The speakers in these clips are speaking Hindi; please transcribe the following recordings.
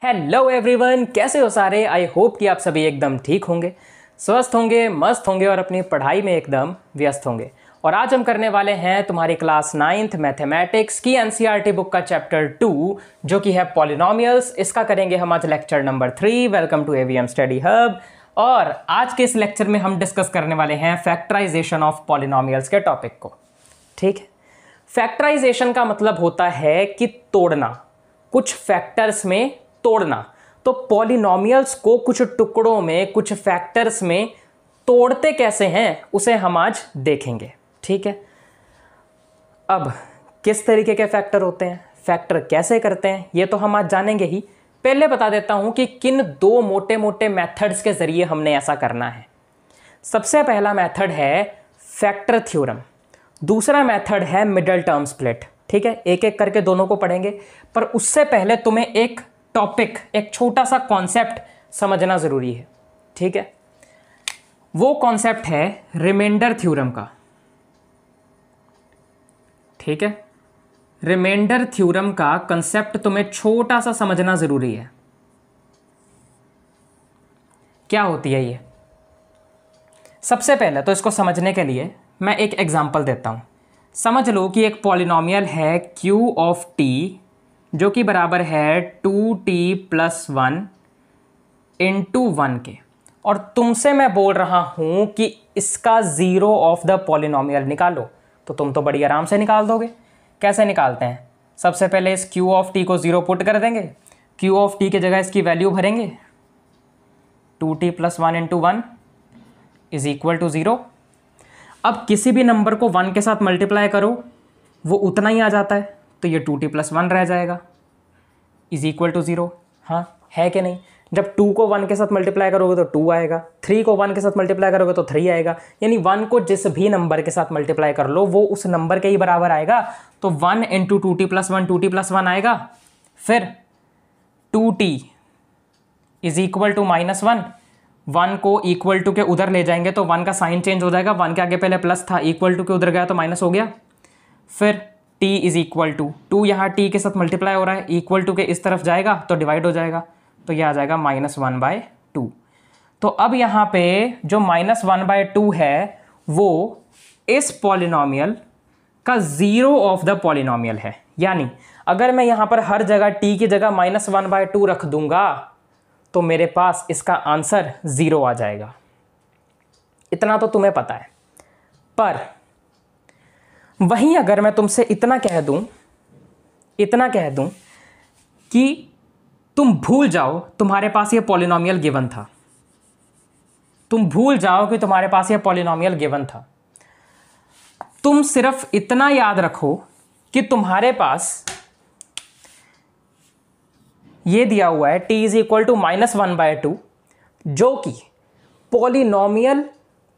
हेलो एवरीवन, कैसे हो सारे। आई होप कि आप सभी एकदम ठीक होंगे, स्वस्थ होंगे, मस्त होंगे और अपनी पढ़ाई में एकदम व्यस्त होंगे। और आज हम करने वाले हैं तुम्हारी क्लास 9th मैथमेटिक्स की एनसीईआरटी बुक का चैप्टर 2 जो कि है पॉलिनोमियल्स। इसका करेंगे हम आज lecture number 3। Welcome to AVM study hub. और आज के इस लेक्चर में हम डिस्कस करने वाले हैं फैक्टराइजेशन ऑफ पॉलिनोमियल्स के टॉपिक को। ठीक है, फैक्टराइजेशन का मतलब होता है कि तोड़ना, कुछ फैक्टर्स में तोड़ना। तो पॉलिनोमियल्स को कुछ टुकड़ों में, कुछ फैक्टर्स में तोड़ते कैसे हैं उसे हम आज देखेंगे। ठीक है, अब किस तरीके के फैक्टर होते हैं, फैक्टर कैसे करते हैं, ये तो हम आज जानेंगे ही। पहले बता देता हूं कि किन दो मोटे मोटे मेथड्स के जरिए हमने ऐसा करना है। सबसे पहला मेथड है फैक्टर थ्योरम, दूसरा मेथड है मिडल टर्म स्प्लिट। ठीक है, एक एक करके दोनों को पढ़ेंगे, पर उससे पहले तुम्हें एक टॉपिक, एक छोटा सा कॉन्सेप्ट समझना जरूरी है। ठीक है, वो कॉन्सेप्ट है रिमाइंडर थ्योरम का। ठीक है, रिमाइंडर थ्योरम का कंसेप्ट तुम्हें छोटा सा समझना जरूरी है। क्या होती है ये? सबसे पहले तो इसको समझने के लिए मैं एक एग्जांपल देता हूं। समझ लो कि एक पॉलिनोमियल है q ऑफ t जो कि बराबर है 2t + 1 इंटू 1 के, और तुमसे मैं बोल रहा हूं कि इसका जीरो ऑफ द पॉलिनोमियल निकालो। तो तुम तो बड़ी आराम से निकाल दोगे। कैसे निकालते हैं? सबसे पहले इस q ऑफ t को जीरो पुट कर देंगे, q ऑफ t की जगह इसकी वैल्यू भरेंगे, 2t + 1 into 1 is equal to 0। अब किसी भी नंबर को 1 के साथ मल्टीप्लाई करो, वो उतना ही आ जाता है, तो ये 2t + 1 रह जाएगा इज इक्वल टू 0। हाँ, है कि नहीं? जब 2 को 1 के साथ मल्टीप्लाई करोगे तो 2 आएगा, 3 को 1 के साथ मल्टीप्लाई करोगे तो 3 आएगा। यानी 1 को जिस भी नंबर के साथ मल्टीप्लाई कर लो वो उस नंबर के ही बराबर आएगा। तो 1 इंटू 2t + 1 2t + 1 आएगा। फिर 2t इज इक्वल टू -1, 1 को इक्वल टू के उधर ले जाएंगे तो 1 का साइन चेंज हो जाएगा। 1 के आगे पहले प्लस था, इक्वल टू के उधर गया तो माइनस हो गया। फिर t इज इक्वल टू 2, यहाँ t के साथ मल्टीप्लाई हो रहा है, इक्वल टू के इस तरफ जाएगा तो डिवाइड हो जाएगा, तो यह आ जाएगा -1/2। तो अब यहाँ पे जो -1/2 है वो इस पॉलिनोमियल का जीरो ऑफ द पॉलिनोमियल है। यानी अगर मैं यहाँ पर हर जगह t की जगह -1/2 रख दूंगा तो मेरे पास इसका आंसर 0 आ जाएगा। इतना तो तुम्हें पता है। पर वहीं अगर मैं तुमसे इतना कह दूं कि तुम भूल जाओ तुम्हारे पास ये पॉलिनोमियल गिवन था, तुम भूल जाओ कि तुम्हारे पास ये पॉलिनोमियल गिवन था, तुम सिर्फ इतना याद रखो कि तुम्हारे पास ये दिया हुआ है t इज इक्वल टू -1/2 जो कि पॉलिनोमियल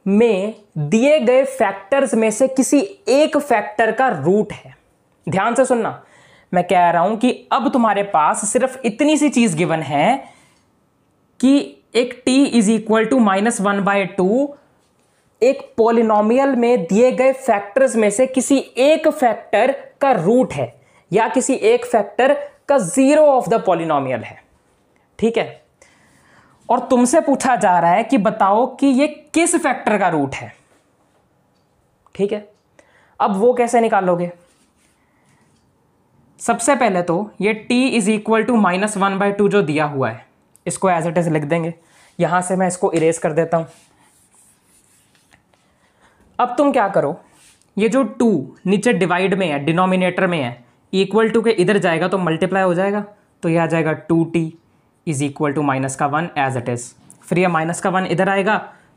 में दिए गए फैक्टर्स में से किसी एक फैक्टर का रूट है। ध्यान से सुनना, मैं कह रहा हूं कि अब तुम्हारे पास सिर्फ इतनी सी चीज गिवन है कि एक t इज इक्वल टू -1/2 एक पॉलिनोमियल में दिए गए फैक्टर्स में से किसी एक फैक्टर का रूट है या किसी एक फैक्टर का जीरो ऑफ द पॉलिनोमियल है। ठीक है, और तुमसे पूछा जा रहा है कि बताओ कि ये किस फैक्टर का रूट है। ठीक है, अब वो कैसे निकालोगे? सबसे पहले तो ये t इज इक्वल टू -1/2 जो दिया हुआ है इसको एज इट इज लिख देंगे। यहां से मैं इसको इरेज कर देता हूं। अब तुम क्या करो, ये जो 2 नीचे डिवाइड में है, डिनोमिनेटर में है, इक्वल टू के इधर जाएगा तो मल्टीप्लाई हो जाएगा, तो यह आ जाएगा 2t is equal to -1 as it is. फिर यह -1 इधर आएगा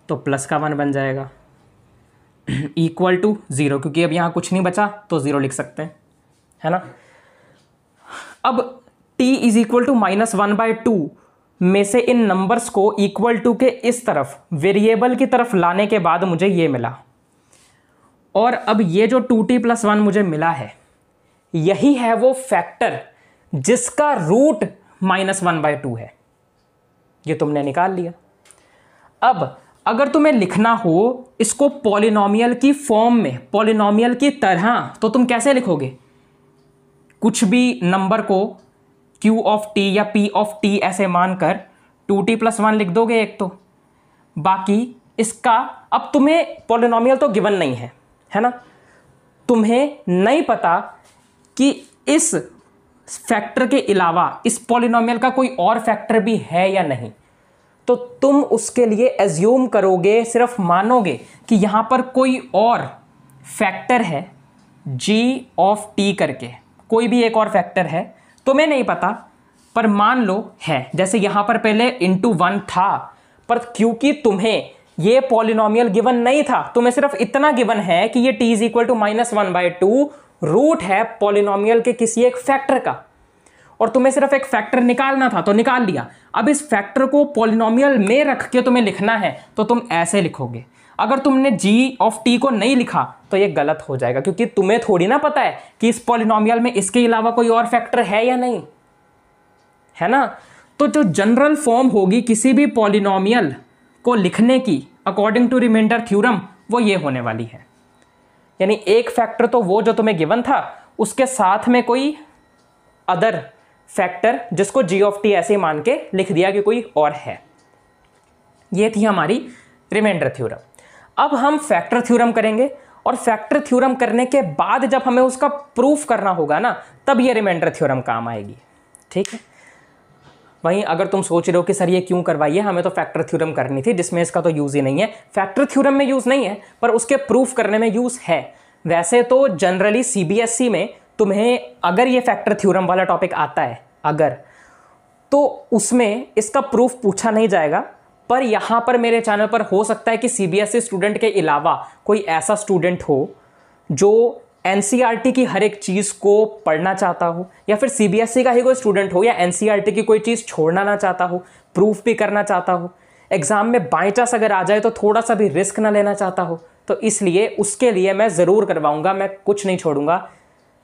तो +1 बन जाएगा इक्वल टू 0, क्योंकि अब यहां कुछ नहीं बचा तो 0 लिख सकते हैं, है ना। अब t इज इक्वल टू -1/2 में से इन नंबर्स को इक्वल टू के इस तरफ वेरिएबल की तरफ लाने के बाद मुझे ये मिला, और अब ये जो 2t + 1 मुझे मिला है यही है वो फैक्टर जिसका रूट -1/2 है। ये तुमने निकाल लिया। अब अगर तुम्हें लिखना हो इसको पॉलिनोमियल की फॉर्म में, पॉलिनोमियल की तरह, तो तुम कैसे लिखोगे? कुछ भी नंबर को Q ऑफ टी या P ऑफ टी ऐसे मानकर 2t+1 लिख दोगे एक तो। बाकी इसका अब तुम्हें पॉलिनोमियल तो गिवन नहीं है ना, तुम्हें नहीं पता कि इस फैक्टर के अलावा इस पॉलिनोमियल का कोई और फैक्टर भी है या नहीं, तो तुम उसके लिए एज्यूम करोगे, सिर्फ मानोगे कि यहां पर कोई और फैक्टर है g ऑफ t करके, कोई भी एक और फैक्टर है, तुम्हें नहीं पता पर मान लो है। जैसे यहां पर पहले इंटू 1 था, पर क्योंकि तुम्हें ये पॉलिनोमियल गिवन नहीं था, तुम्हें सिर्फ इतना गिवन है कि ये t is equal to -1/2 root है पॉलिनोमियल के किसी एक फैक्टर का, और तुम्हें सिर्फ एक फैक्टर निकालना था तो निकाल लिया। अब इस फैक्टर को पॉलिनोमियल में रख के तुम्हें लिखना है तो तुम ऐसे लिखोगे। अगर तुमने g ऑफ t को नहीं लिखा तो ये गलत हो जाएगा, क्योंकि तुम्हें थोड़ी ना पता है कि इस पॉलिनोमियल में इसके अलावा कोई और फैक्टर है या नहीं, है ना। तो जो जनरल फॉर्म होगी किसी भी पॉलिनोमियल को लिखने की अकॉर्डिंग टू रिमाइंडर थ्योरम, वो ये होने वाली है। यानी एक फैक्टर तो वो जो तुम्हें गिवन था, उसके साथ में कोई अदर फैक्टर जिसको g ऑफ t ऐसे मान के लिख दिया कि कोई और है। ये थी हमारी रिमाइंडर थ्योरम। अब हम फैक्टर थ्योरम करेंगे, और फैक्टर थ्योरम करने के बाद जब हमें उसका प्रूफ करना होगा ना, तब ये रिमाइंडर थ्योरम काम आएगी। ठीक है। वहीं अगर तुम सोच रहे हो कि सर ये क्यों करवाइए, हमें तो फैक्टर थ्योरम करनी थी जिसमें इसका तो यूज़ ही नहीं है। फैक्टर थ्योरम में यूज़ नहीं है, पर उसके प्रूफ करने में यूज़ है। वैसे तो जनरली CBSE में तुम्हें अगर ये फैक्टर थ्योरम वाला टॉपिक आता है अगर, तो उसमें इसका प्रूफ पूछा नहीं जाएगा। पर यहाँ पर मेरे चैनल पर हो सकता है कि CBSE स्टूडेंट के अलावा कोई ऐसा स्टूडेंट हो जो NCERT की हर एक चीज़ को पढ़ना चाहता हो, या फिर CBSE का ही कोई स्टूडेंट हो या NCERT की कोई चीज़ छोड़ना ना चाहता हो, प्रूफ भी करना चाहता हो, एग्ज़ाम में बाई चांस अगर आ जाए तो थोड़ा सा भी रिस्क ना लेना चाहता हो, तो इसलिए उसके लिए मैं ज़रूर करवाऊँगा, मैं कुछ नहीं छोड़ूंगा।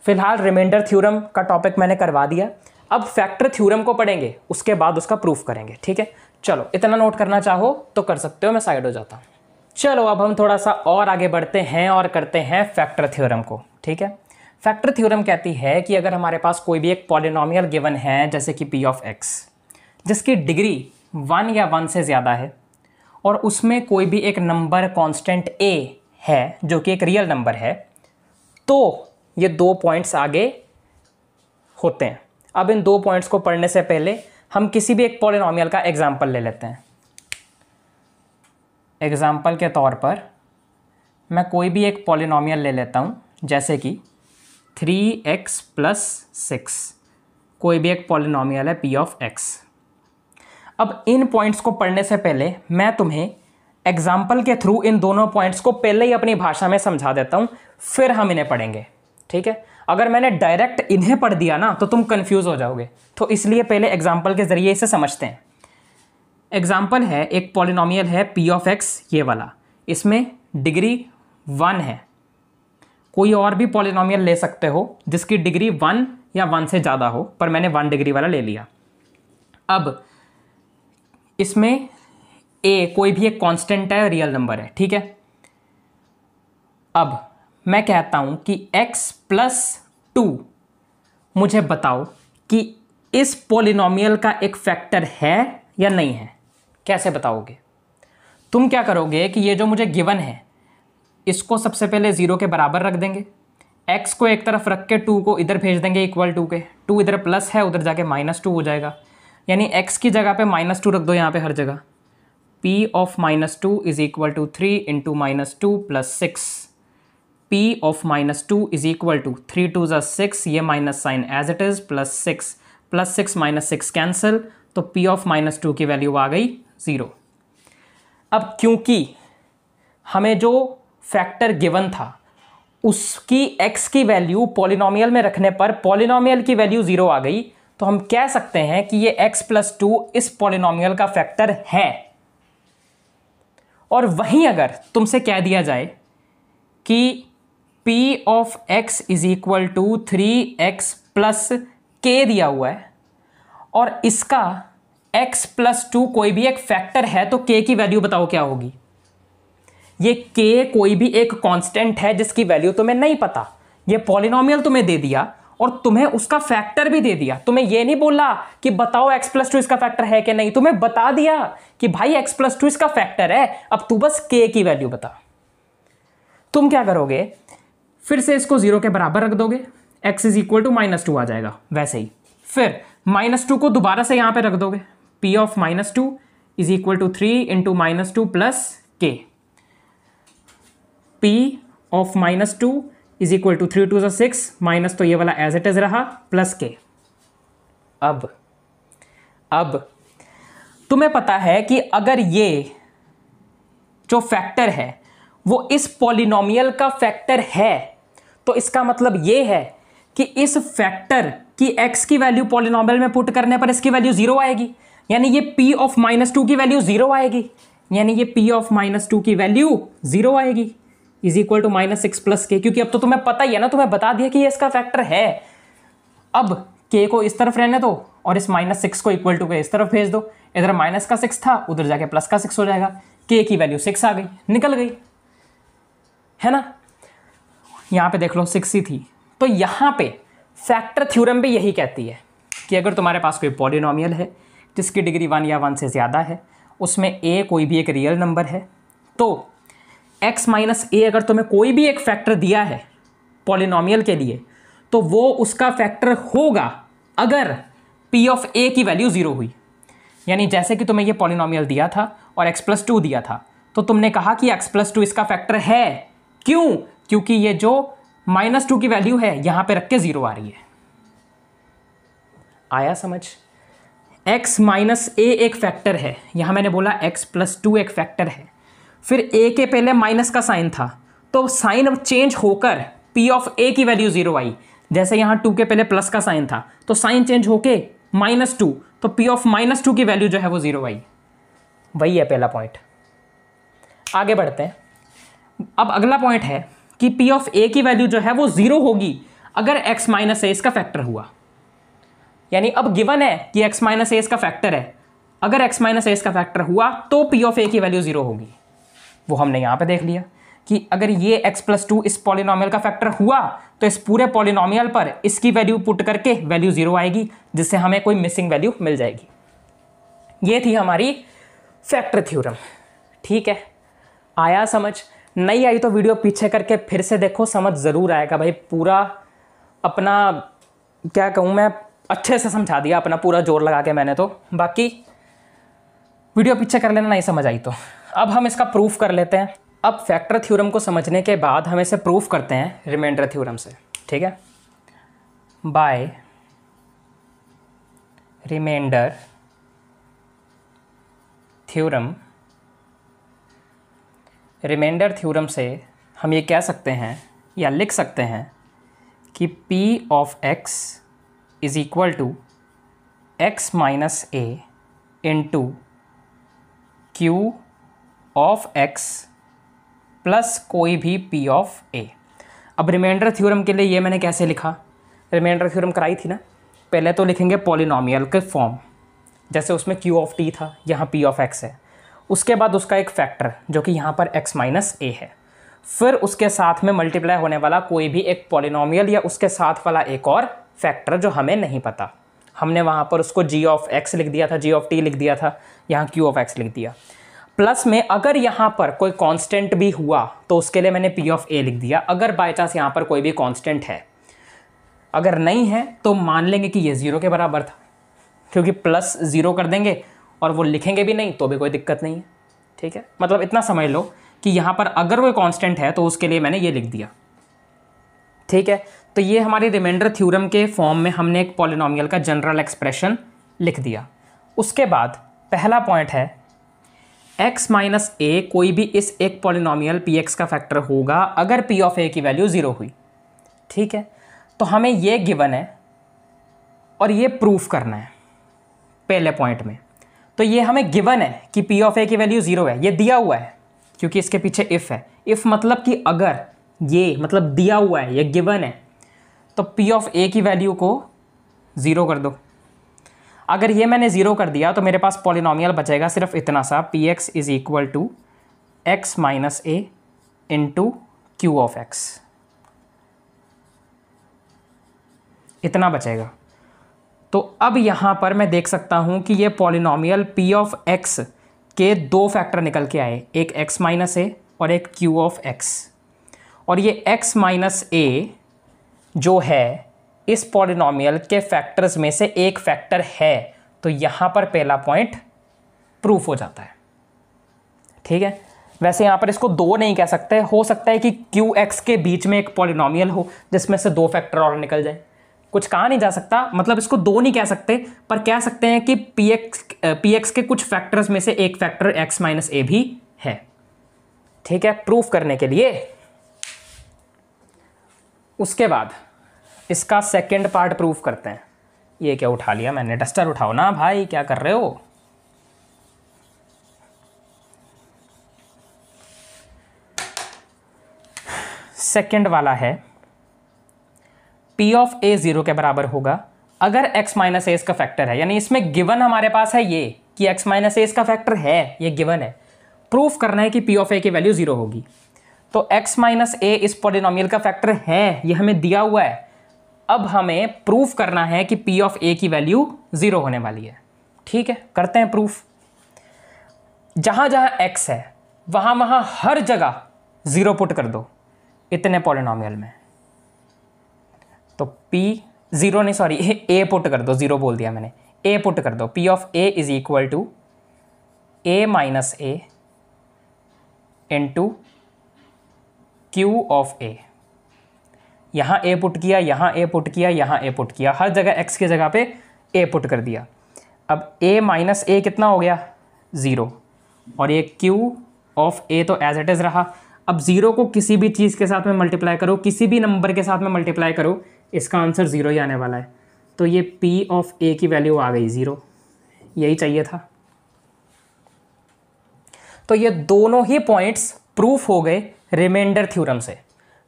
फिलहाल रिमाइंडर थ्योरम का टॉपिक मैंने करवा दिया, अब फैक्टर थ्योरम को पढ़ेंगे, उसके बाद उसका प्रूफ करेंगे। ठीक है, चलो इतना नोट करना चाहो तो कर सकते हो, मैं साइड हो जाता हूँ। चलो अब हम थोड़ा सा और आगे बढ़ते हैं और करते हैं फैक्टर थ्योरम को। ठीक है, फैक्टर थ्योरम कहती है कि अगर हमारे पास कोई भी एक पॉलिनोमियल गिवन है, जैसे कि p ऑफ x, जिसकी डिग्री 1 या 1 से ज़्यादा है, और उसमें कोई भी एक नंबर कांस्टेंट a है जो कि एक रियल नंबर है, तो ये 2 पॉइंट्स आगे होते हैं। अब इन 2 पॉइंट्स को पढ़ने से पहले हम किसी भी एक पॉलिनोमियल का एग्जाम्पल ले लेते हैं। एग्जाम्पल के तौर पर मैं कोई भी एक पॉलिनोमियल ले लेता हूँ, जैसे कि 3x + 6, कोई भी एक पॉलिनोमियल है p ऑफ x। अब इन पॉइंट्स को पढ़ने से पहले मैं तुम्हें एग्जाम्पल के थ्रू इन दोनों पॉइंट्स को पहले ही अपनी भाषा में समझा देता हूँ, फिर हम इन्हें पढ़ेंगे। ठीक है, अगर मैंने डायरेक्ट इन्हें पढ़ दिया ना तो तुम कंफ्यूज हो जाओगे, तो इसलिए पहले एग्जाम्पल के ज़रिए इसे समझते हैं। एग्जाम्पल है, एक पॉलिनोमियल है p ऑफ x, ये वाला, इसमें डिग्री 1 है। कोई और भी पॉलिनोमियल ले सकते हो जिसकी डिग्री 1 या 1 से ज़्यादा हो, पर मैंने 1 डिग्री वाला ले लिया। अब इसमें a कोई भी एक कांस्टेंट है, रियल नंबर है। ठीक है, अब मैं कहता हूं कि x + 2, मुझे बताओ कि इस पॉलिनोमियल का एक फैक्टर है या नहीं है। कैसे बताओगे? तुम क्या करोगे कि ये जो मुझे गिवन है इसको सबसे पहले 0 के बराबर रख देंगे, x को एक तरफ रख के 2 को इधर भेज देंगे इक्वल टू के, 2 इधर प्लस है उधर जाके -2 हो जाएगा, यानी x की जगह पे -2 रख दो यहाँ पे हर जगह। p of -2 is equal to 3 into -2 + 6। p of -2 is equal to 3 2 = 6, ये minus sign as it is, +6 +6 -6 cancel, तो p ऑफ -2 की वैल्यू आ गई 0। अब क्योंकि हमें जो फैक्टर गिवन था उसकी x की वैल्यू पॉलिनोमियल में रखने पर पॉलिनोमियल की वैल्यू 0 आ गई, तो हम कह सकते हैं कि ये x + 2 इस पॉलिनोमियल का फैक्टर है। और वहीं अगर तुमसे कह दिया जाए कि p of x is equal to 3x + k दिया हुआ है और इसका x + 2 कोई भी एक फैक्टर है, तो k की वैल्यू बताओ क्या होगी। ये k कोई भी एक कांस्टेंट है जिसकी वैल्यू तुम्हें नहीं पता, ये पॉलिनोमियल तुम्हें दे दिया और तुम्हें उसका फैक्टर भी दे दिया, तुम्हें ये नहीं बोला कि बताओ x + 2 इसका फैक्टर है कि नहीं, तुम्हें बता दिया कि भाई x + 2 इसका फैक्टर है, अब तू बस k की वैल्यू बता। तुम क्या करोगे, फिर से इसको 0 के बराबर रख दोगे, x = -2 आ जाएगा वैसे ही। फिर -2 को दोबारा से यहां पे रख दोगे, p of -2 = 3 × -2 + k। p of -2 = 3 × 2 = 6, minus तो ये वाला एज इट इज रहा, प्लस के। अब तुम्हें पता है कि अगर ये जो फैक्टर है वो इस पॉलिनोमियल का फैक्टर है, तो इसका मतलब ये है कि इस फैक्टर की x की वैल्यू पॉलिनोमियल में पुट करने पर इसकी वैल्यू 0 आएगी, यानी ये p of -2 की वैल्यू 0 आएगी, यानी ये p of -2 की वैल्यू 0 आएगी, = -6 + k, क्योंकि अब तो तुम्हें पता ही है ना, तुम्हें बता दिया कि ये इसका फैक्टर है। अब k को इस तरफ रहने दो और इस -6 को इक्वल टू के इस तरफ भेज दो, इधर -6 था, उधर जाके +6 हो जाएगा, k की वैल्यू 6 आ गई, निकल गई, है ना। यहां पे देख लो 6 ही थी। तो यहां पे फैक्टर थ्योरम भी यही कहती है कि अगर तुम्हारे पास कोई पॉलिनोमियल है जिसकी डिग्री 1 या 1 से ज़्यादा है, उसमें a कोई भी एक रियल नंबर है, तो x - a अगर तुम्हें कोई भी एक फैक्टर दिया है पॉलिनोमियल के लिए, तो वो उसका फैक्टर होगा अगर p of a की वैल्यू 0 हुई। यानी जैसे कि तुम्हें ये पॉलिनोमियल दिया था और x + 2 दिया था, तो तुमने कहा कि x + 2 इसका फैक्टर है। क्यों? क्योंकि ये जो -2 की वैल्यू है यहां पे रख के 0 आ रही है। आया समझ? x - a एक फैक्टर है, यहां मैंने बोला x + 2 एक फैक्टर है, फिर a के पहले माइनस का साइन था, तो साइन चेंज होकर p of a की वैल्यू 0 आई। जैसे यहां 2 के पहले प्लस का साइन था, तो साइन चेंज होके -2, तो p of -2 की वैल्यू जो है वो 0 आई। वही है पहला पॉइंट। आगे बढ़ते हैं। अब अगला पॉइंट है कि p of a की वैल्यू जो है वो 0 होगी अगर x - a इसका फैक्टर हुआ। यानी अब गिवन है कि x - a इसका फैक्टर है, अगर x - a इसका फैक्टर हुआ तो p of a की वैल्यू 0 होगी। वो हमने यहां पे देख लिया कि अगर ये x + 2 इस पॉलिनोमियल का फैक्टर हुआ तो इस पूरे पॉलिनोमियल पर इसकी वैल्यू पुट करके वैल्यू 0 आएगी, जिससे हमें कोई मिसिंग वैल्यू मिल जाएगी। ये थी हमारी फैक्टर थ्योरम। ठीक है, आया समझ? नहीं आई तो वीडियो पीछे करके फिर से देखो, समझ ज़रूर आएगा भाई। पूरा अपना क्या कहूँ मैं, अच्छे से समझा दिया, अपना पूरा जोर लगा के मैंने। तो बाकी वीडियो पीछे कर लेना नहीं समझ आई तो। अब हम इसका प्रूफ कर लेते हैं। अब फैक्टर थ्योरम को समझने के बाद हम इसे प्रूफ करते हैं रिमाइंडर थ्योरम से। ठीक है, by remainder theorem. Remainder theorem से हम ये कह सकते हैं या लिख सकते हैं कि p of x = x - a into q of x plus कोई भी p of a। अब रिमाइंडर थ्योरम के लिए ये मैंने कैसे लिखा, रिमाइंडर थ्योरम कराई थी ना। पहले तो लिखेंगे पॉलिनोमियल के फॉर्म, जैसे उसमें q of t था, यहाँ p of x है। उसके बाद उसका एक फैक्टर जो कि यहाँ पर x - a है, फिर उसके साथ में मल्टीप्लाई होने वाला कोई भी एक पॉलिनोमियल या उसके साथ वाला एक और फैक्टर जो हमें नहीं पता। हमने वहाँ पर उसको g of x लिख दिया था, g of t लिख दिया था, यहाँ q of x लिख दिया। प्लस में अगर यहाँ पर कोई कांस्टेंट भी हुआ तो उसके लिए मैंने p of a लिख दिया, अगर बाय चांस यहाँ पर कोई भी कांस्टेंट है। अगर नहीं है तो मान लेंगे कि ये 0 के बराबर था, क्योंकि +0 कर देंगे और वो लिखेंगे भी नहीं तो भी कोई दिक्कत नहीं है। ठीक है, मतलब इतना समझ लो कि यहाँ पर अगर कोई कांस्टेंट है तो उसके लिए मैंने ये लिख दिया। ठीक है, तो ये हमारी रिमाइंडर थ्योरम के फॉर्म में हमने एक पॉलिनोमियल का जनरल एक्सप्रेशन लिख दिया। उसके बाद पहला पॉइंट है x - a कोई भी इस एक पॉलिनोमियल px का फैक्टर होगा अगर p of a की वैल्यू 0 हुई। ठीक है, तो हमें ये गिवन है और ये प्रूफ करना है पहले पॉइंट में। तो ये हमें गिवन है कि p of a की वैल्यू 0 है, ये दिया हुआ है क्योंकि इसके पीछे इफ़ है। इफ़ मतलब कि अगर, ये मतलब दिया हुआ है, ये गिवन है, तो p of a की वैल्यू को 0 कर दो। अगर ये मैंने 0 कर दिया तो मेरे पास पॉलिनोमियल बचेगा सिर्फ इतना सा, px = x - a into q of x। इतना बचेगा। तो अब यहाँ पर मैं देख सकता हूँ कि ये पॉलिनॉमियल p ऑफ x के दो फैक्टर निकल के आए, एक x माइनस ए और एक q ऑफ x। और ये x माइनस ए जो है इस पॉलिनॉमियल के फैक्टर्स में से एक फैक्टर है, तो यहाँ पर पहला पॉइंट प्रूफ हो जाता है। ठीक है, वैसे यहाँ पर इसको दो नहीं कह सकते, हो सकता है कि QX के बीच में एक पॉलिनॉमियल हो जिसमें से दो फैक्टर और निकल जाए, कुछ कहा नहीं जा सकता, मतलब इसको दो नहीं कह सकते, पर कह सकते हैं कि PX के कुछ फैक्टर्स में से एक फैक्टर x माइनस ए भी है। ठीक है, प्रूफ करने के लिए उसके बाद इसका सेकंड पार्ट प्रूफ करते हैं। ये क्या उठा लिया मैंने, डस्टर उठाओ ना भाई, क्या कर रहे हो। सेकंड वाला है p ऑफ a 0 के बराबर होगा अगर x माइनस ए इसका फैक्टर है, यानी इसमें गिवन हमारे पास है ये कि x माइनस ए इसका फैक्टर है, ये गिवन है। प्रूफ करना है कि p ऑफ a की वैल्यू 0 होगी। तो x माइनस ए इस पॉलिनॉमियल का फैक्टर है, ये हमें दिया हुआ है। अब हमें प्रूफ करना है कि p ऑफ a की वैल्यू 0 होने वाली है। ठीक है, करते हैं प्रूफ। जहां जहां x है वहां वहां हर जगह 0 पुट कर दो इतने पॉलिनॉमियल में। तो p 0 नहीं, सॉरी a पुट कर दो, 0 बोल दिया मैंने, a पुट कर दो। p of a is equal to a minus a into q of a। यहाँ a पुट किया, यहाँ a पुट किया, यहाँ a पुट किया, हर जगह x की जगह पे a पुट कर दिया। अब a माइनस ए कितना हो गया, 0, और ये q ऑफ a तो एज इट इज़ रहा। अब 0 को किसी भी चीज़ के साथ में मल्टीप्लाई करो, किसी भी नंबर के साथ में मल्टीप्लाई करो, इसका आंसर 0 ही आने वाला है। तो ये p ऑफ a की वैल्यू आ गई 0, यही चाहिए था। तो ये दोनों ही पॉइंट्स प्रूफ हो गए रिमाइंडर थ्योरम से।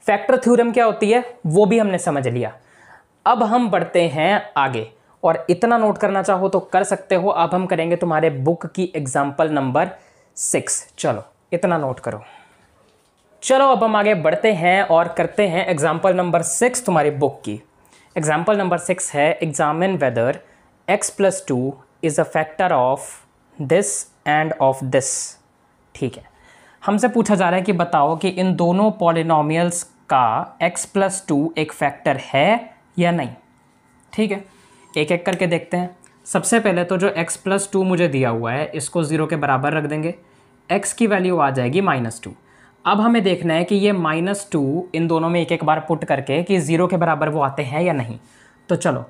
फैक्टर थ्योरम क्या होती है वो भी हमने समझ लिया। अब हम बढ़ते हैं आगे, और इतना नोट करना चाहो तो कर सकते हो। अब हम करेंगे तुम्हारे बुक की एग्जाम्पल नंबर 6। चलो इतना नोट करो। चलो अब हम आगे बढ़ते हैं और करते हैं एग्जाम्पल नंबर 6 तुम्हारी बुक की। एग्जाम्पल नंबर 6 है examine whether x plus 2 is a factor of this and of this. ठीक है, हमसे पूछा जा रहा है कि बताओ कि इन दोनों पॉलिनॉमियल्स का x प्लस 2 एक फैक्टर है या नहीं। ठीक है, एक एक करके देखते हैं। सबसे पहले तो जो x प्लस 2 मुझे दिया हुआ है इसको 0 के बराबर रख देंगे, x की वैल्यू आ जाएगी -2। अब हमें देखना है कि ये -2 इन दोनों में एक एक बार पुट करके कि 0 के बराबर वो आते हैं या नहीं। तो चलो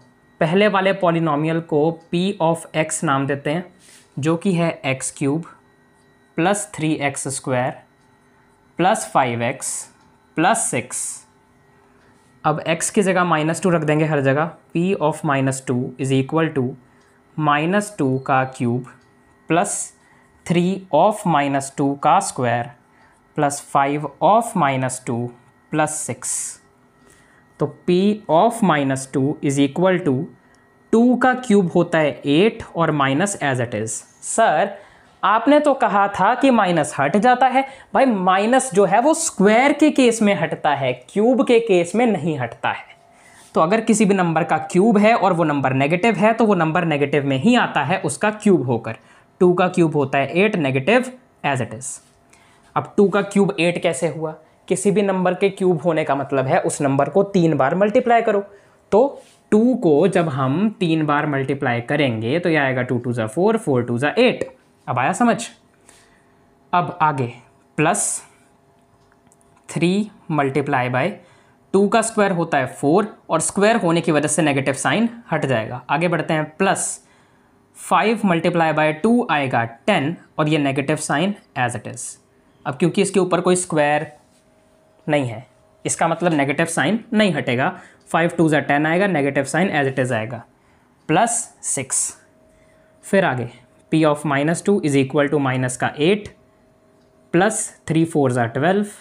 पहले वाले पॉलिनॉमियल को p ऑफ x नाम देते हैं, जो कि है x³ plus 3x² plus 5x plus 6। अब x की जगह -2 रख देंगे हर जगह। p of -2 is equal to -2 का क्यूब प्लस 3 ऑफ -2 का स्क्वायर प्लस 5 ऑफ -2 प्लस 6। तो p of -2 is equal to 2 का क्यूब होता है 8 और minus as it is. Sir आपने तो कहा था कि माइनस हट जाता है। भाई माइनस जो है वो स्क्वायर के केस में हटता है, क्यूब के केस में नहीं हटता है। तो अगर किसी भी नंबर का क्यूब है और वो नंबर नेगेटिव है तो वो नंबर नेगेटिव में ही आता है उसका क्यूब होकर। 2 का क्यूब होता है 8, नेगेटिव एज इट इज़। अब 2 का क्यूब 8 कैसे हुआ? किसी भी नंबर के क्यूब होने का मतलब है उस नंबर को 3 बार मल्टीप्लाई करो। तो 2 को जब हम 3 बार मल्टीप्लाई करेंगे तो यह आएगा 2 2 4, 4 2 8। अब आया समझ? अब आगे प्लस 3 मल्टीप्लाई बाय 2 का स्क्वायर होता है 4 और स्क्वायर होने की वजह से नेगेटिव साइन हट जाएगा। आगे बढ़ते हैं, प्लस 5 मल्टीप्लाई बाय 2 आएगा 10 और ये negative sign as it is. अब क्योंकि इसके ऊपर कोई स्क्वायर नहीं है इसका मतलब नेगेटिव साइन नहीं हटेगा। 5 2 10 आएगा, negative sign as it is आएगा, प्लस 6। फिर आगे p of -2 is equal to minus का 8 प्लस 3 4 12।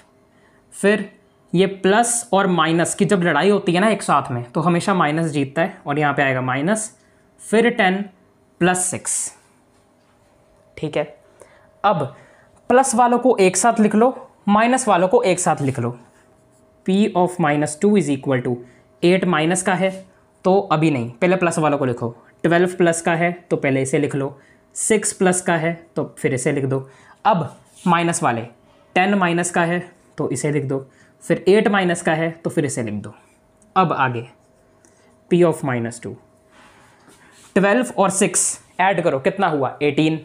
फिर ये प्लस और माइनस की जब लड़ाई होती है ना एक साथ में तो हमेशा माइनस जीतता है और यहाँ पे आएगा माइनस, फिर 10 प्लस 6। ठीक है, अब प्लस वालों को एक साथ लिख लो, माइनस वालों को एक साथ लिख लो। p of -2 is equal to 8 minus का है तो अभी नहीं, पहले प्लस वालों को लिखो। 12 प्लस का है तो पहले इसे लिख लो, 6 प्लस का है तो फिर इसे लिख दो। अब माइनस वाले, 10 माइनस का है तो इसे लिख दो, फिर 8 माइनस का है तो फिर इसे लिख दो। अब आगे p ऑफ -2, 12 और 6 ऐड करो, कितना हुआ 18।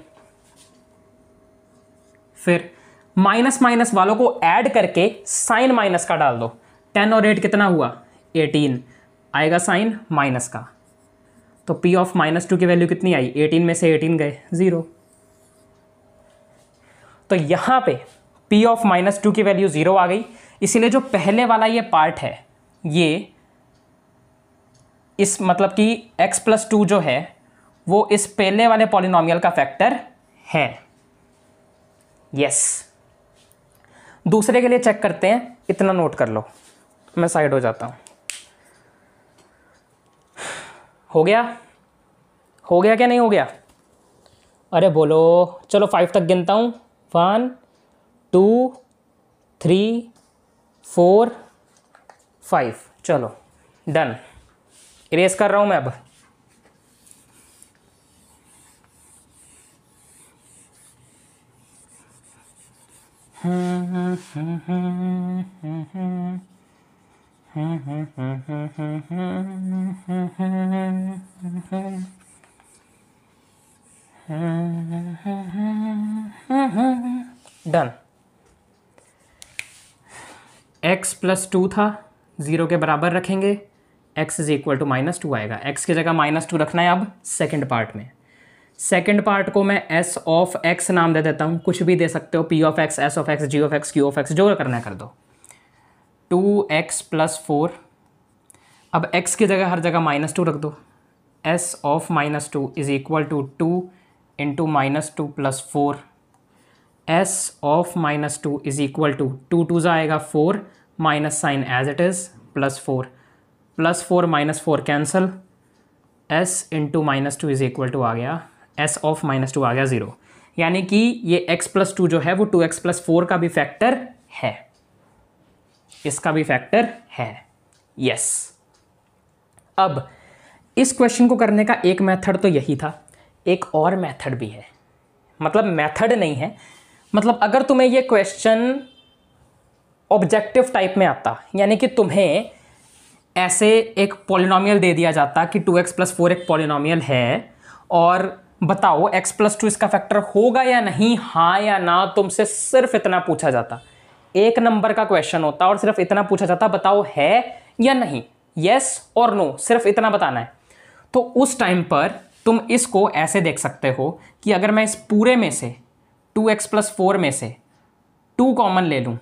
फिर माइनस माइनस वालों को ऐड करके साइन माइनस का डाल दो, 10 और 8 कितना हुआ 18, आएगा साइन माइनस का। तो p ऑफ -2 की वैल्यू कितनी आई, 18 में से 18 गए 0। तो यहाँ पे p ऑफ -2 की वैल्यू 0 आ गई, इसीलिए जो पहले वाला ये पार्ट है ये इस मतलब कि x + 2 जो है वो इस पहले वाले पॉलिनोमियल का फैक्टर है। यस, दूसरे के लिए चेक करते हैं, इतना नोट कर लो, मैं साइड हो जाता हूं। हो गया, हो गया क्या नहीं हो गया? अरे बोलो, चलो 5 तक गिनता हूं, 1 2 3 4 5, चलो डन। इरेज कर रहा हूं मैं अब। डन। x + 2 था, 0 के बराबर रखेंगे, x = -2 आएगा। x की जगह -2 रखना है अब सेकंड पार्ट में। सेकंड पार्ट को मैं s ऑफ x नाम दे देता हूँ, कुछ भी दे सकते हो, p of x, s of x, g of x, q of x, जो करना है कर दो। 2x + 4, अब x की जगह हर जगह -2 रख दो, s of -2 = 2 into -2 + 4, s of -2 = 2 2 आएगा 4, minus sign as it is, +4 +4 -4 cancel, s into -2 = आ गया, s ऑफ -2 आ गया 0। यानी कि ये x + 2 जो है वो 2x + 4 का भी फैक्टर है, इसका भी फैक्टर है। यस, अब इस क्वेश्चन को करने का एक मेथड तो यही था, एक और मेथड भी है, मतलब मेथड नहीं है, मतलब अगर तुम्हें ये क्वेश्चन ऑब्जेक्टिव टाइप में आता, यानी कि तुम्हें ऐसे एक पॉलिनोमियल दे दिया जाता कि 2x + 4 एक पॉलिनोमियल है और बताओ x + 2 इसका फैक्टर होगा या नहीं, हाँ या ना, तुमसे सिर्फ इतना पूछा जाता, एक नंबर का क्वेश्चन होता और सिर्फ इतना पूछा जाता, बताओ है या नहीं, यस और नो, सिर्फ इतना बताना है। तो उस टाइम पर तुम इसको ऐसे देख सकते हो कि अगर मैं इस पूरे में से 2x + 4 में से 2 कॉमन ले लूँ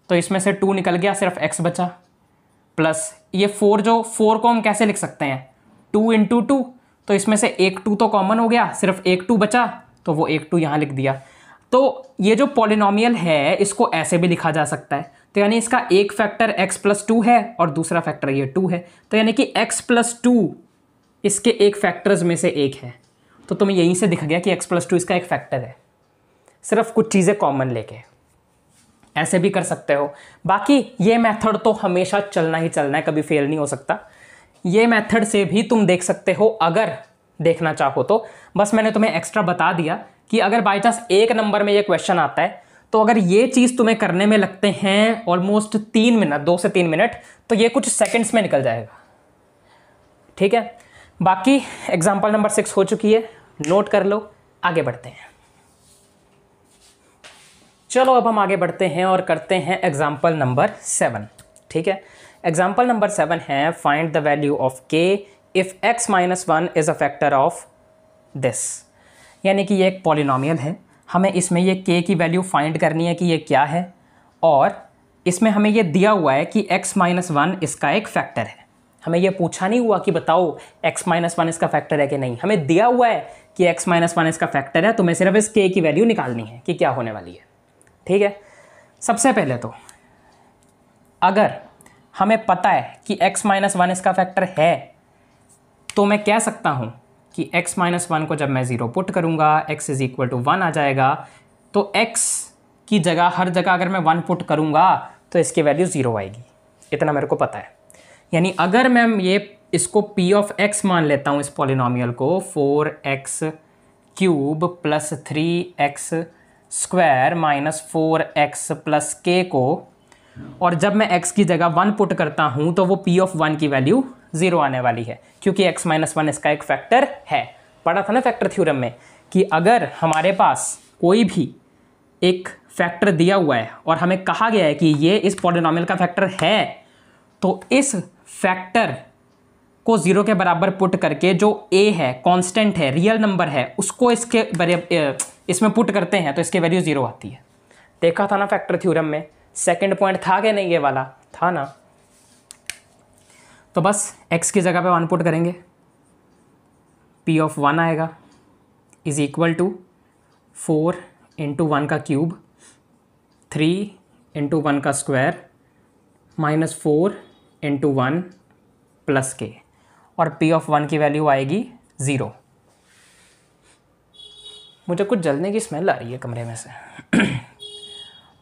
तो इसमें से 2 निकल गया, सिर्फ x बचा, प्लस ये 4, जो 4 को हम कैसे लिख सकते हैं 2 × 2, तो इसमें से एक 2 तो कॉमन हो गया, सिर्फ एक 2 बचा, तो वो एक 2 यहाँ लिख दिया। तो ये जो पॉलिनोमियल है इसको ऐसे भी लिखा जा सकता है, तो यानी इसका एक फैक्टर x + 2 है और दूसरा फैक्टर ये 2 है, तो यानी कि x + 2 इसके एक फैक्टर्स में से एक है। तो तुम्हें यहीं से दिख गया कि x + 2 इसका एक फैक्टर है, सिर्फ कुछ चीज़ें कॉमन लेके। ऐसे भी कर सकते हो, बाकी ये मेथड तो हमेशा चलना ही चलना है, कभी फेल नहीं हो सकता। ये मेथड से भी तुम देख सकते हो अगर देखना चाहो तो, बस मैंने तुम्हें एक्स्ट्रा बता दिया कि अगर बाई चांस एक नंबर में ये क्वेश्चन आता है तो अगर ये चीज़ तुम्हें करने में लगते हैं ऑलमोस्ट 3 मिनट, 2 से 3 मिनट, तो ये कुछ सेकंड्स में निकल जाएगा। ठीक है, बाकी एग्जाम्पल नंबर 6 हो चुकी है, नोट कर लो, आगे बढ़ते हैं। चलो अब हम आगे बढ़ते हैं और करते हैं एग्जाम्पल नंबर 7। ठीक है, एग्जाम्पल नंबर 7 है find the value of k if x - 1 is a factor of this. यानी कि ये एक पॉलिनोमियल है, हमें इसमें ये k की वैल्यू फाइंड करनी है कि ये क्या है, और इसमें हमें ये दिया हुआ है कि x - 1 इसका एक फैक्टर है। हमें ये पूछा नहीं हुआ कि बताओ x - 1 इसका फैक्टर है कि नहीं, हमें दिया हुआ है कि x - 1 इसका फैक्टर है, तुम्हें सिर्फ इस k की वैल्यू निकालनी है कि क्या होने वाली है। ठीक है, सबसे पहले तो अगर हमें पता है कि x - 1 इसका फैक्टर है तो मैं कह सकता हूं कि x - 1 को जब मैं 0 पुट करूंगा x = 1 आ जाएगा, तो x की जगह हर जगह अगर मैं 1 पुट करूंगा तो इसकी वैल्यू 0 आएगी, इतना मेरे को पता है। यानी अगर मैं ये इसको p ऑफ x मान लेता हूँ, इस पॉलिनोमियल को 4x cube plus 3x square minus 4x plus k को, और जब मैं x की जगह 1 पुट करता हूँ तो वो p ऑफ 1 की वैल्यू 0 आने वाली है, क्योंकि x माइनस 1 इसका एक फैक्टर है। पढ़ा था ना फैक्टर थ्योरम में कि अगर हमारे पास कोई भी एक फैक्टर दिया हुआ है और हमें कहा गया है कि ये इस पॉलिनोमियल का फैक्टर है, तो इस फैक्टर को 0 के बराबर पुट करके जो a है, कांस्टेंट है, रियल नंबर है, उसको इसमें पुट करते हैं तो इसकी वैल्यू 0 आती है। देखा था ना फैक्टर थ्योरम में, सेकंड पॉइंट था कि नहीं, ये वाला था ना। तो बस x की जगह पे 1 पुट करेंगे, p ऑफ 1 आएगा इज इक्वल टू 4 इंटू 1 का क्यूब 3 इंटू 1 का स्क्वायर माइनस 4 इंटू 1 प्लस के, और p ऑफ 1 की वैल्यू आएगी 0। मुझे कुछ जलने की स्मेल आ रही है कमरे में से।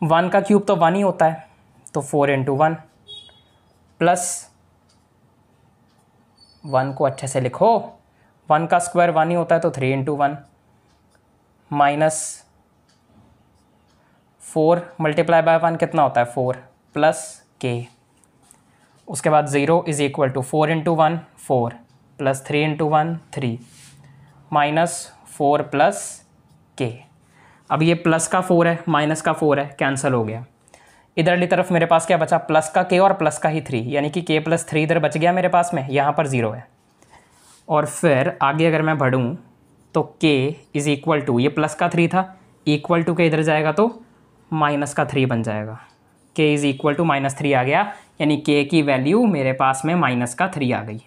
1 का क्यूब तो 1 ही होता है, तो 4 इंटू 1 प्लस 1 को अच्छे से लिखो, 1 का स्क्वायर 1 ही होता है तो 3 इंटू 1 माइनस 4 मल्टीप्लाई बाय 1 कितना होता है 4 प्लस के, उसके बाद 0 is equal to 4 into 1 4 plus 3 into 1 3 minus 4 plus के। अब ये प्लस का 4 है, माइनस का 4 है, कैंसिल हो गया। इधरली तरफ मेरे पास क्या बचा, प्लस का के और प्लस का ही 3, यानी कि के प्लस 3 इधर बच गया मेरे पास में, यहाँ पर 0 है। और फिर आगे अगर मैं बढ़ूँ तो के इज़ इक्वल टू, ये प्लस का 3 था, इक्वल टू के इधर जाएगा तो माइनस का 3 बन जाएगा, के इज़ इक्वल टू माइनस 3 आ गया, यानी के की वैल्यू मेरे पास में माइनस का 3 आ गई।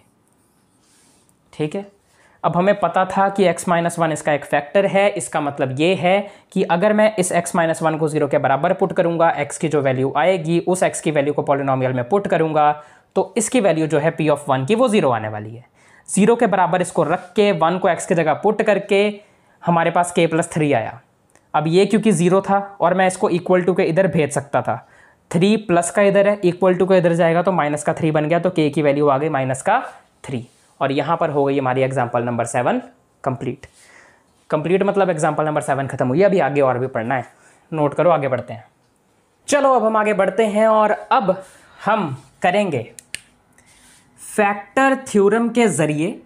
ठीक है, अब हमें पता था कि x माइनस 1 इसका एक फैक्टर है। इसका मतलब ये है कि अगर मैं इस x माइनस 1 को 0 के बराबर पुट करूंगा, x की जो वैल्यू आएगी उस x की वैल्यू को पॉलिनोमियल में पुट करूंगा, तो इसकी वैल्यू जो है p ऑफ 1 की वो 0 आने वाली है। 0 के बराबर इसको रख के 1 को x की जगह पुट करके हमारे पास k प्लस 3 आया। अब ये क्योंकि 0 था और मैं इसको इक्वल टू के इधर भेज सकता था, 3 प्लस का इधर है, इक्वल टू का इधर जाएगा तो माइनस का 3 बन गया, तो k की वैल्यू आ गई माइनस का 3। और यहाँ पर हो गई हमारी एग्जाम्पल नंबर 7 कंप्लीट मतलब एग्जाम्पल नंबर 7 खत्म हुई। अभी आगे और भी पढ़ना है, नोट करो, आगे बढ़ते हैं। चलो अब हम आगे बढ़ते हैं और अब हम करेंगे फैक्टर थ्योरम के जरिए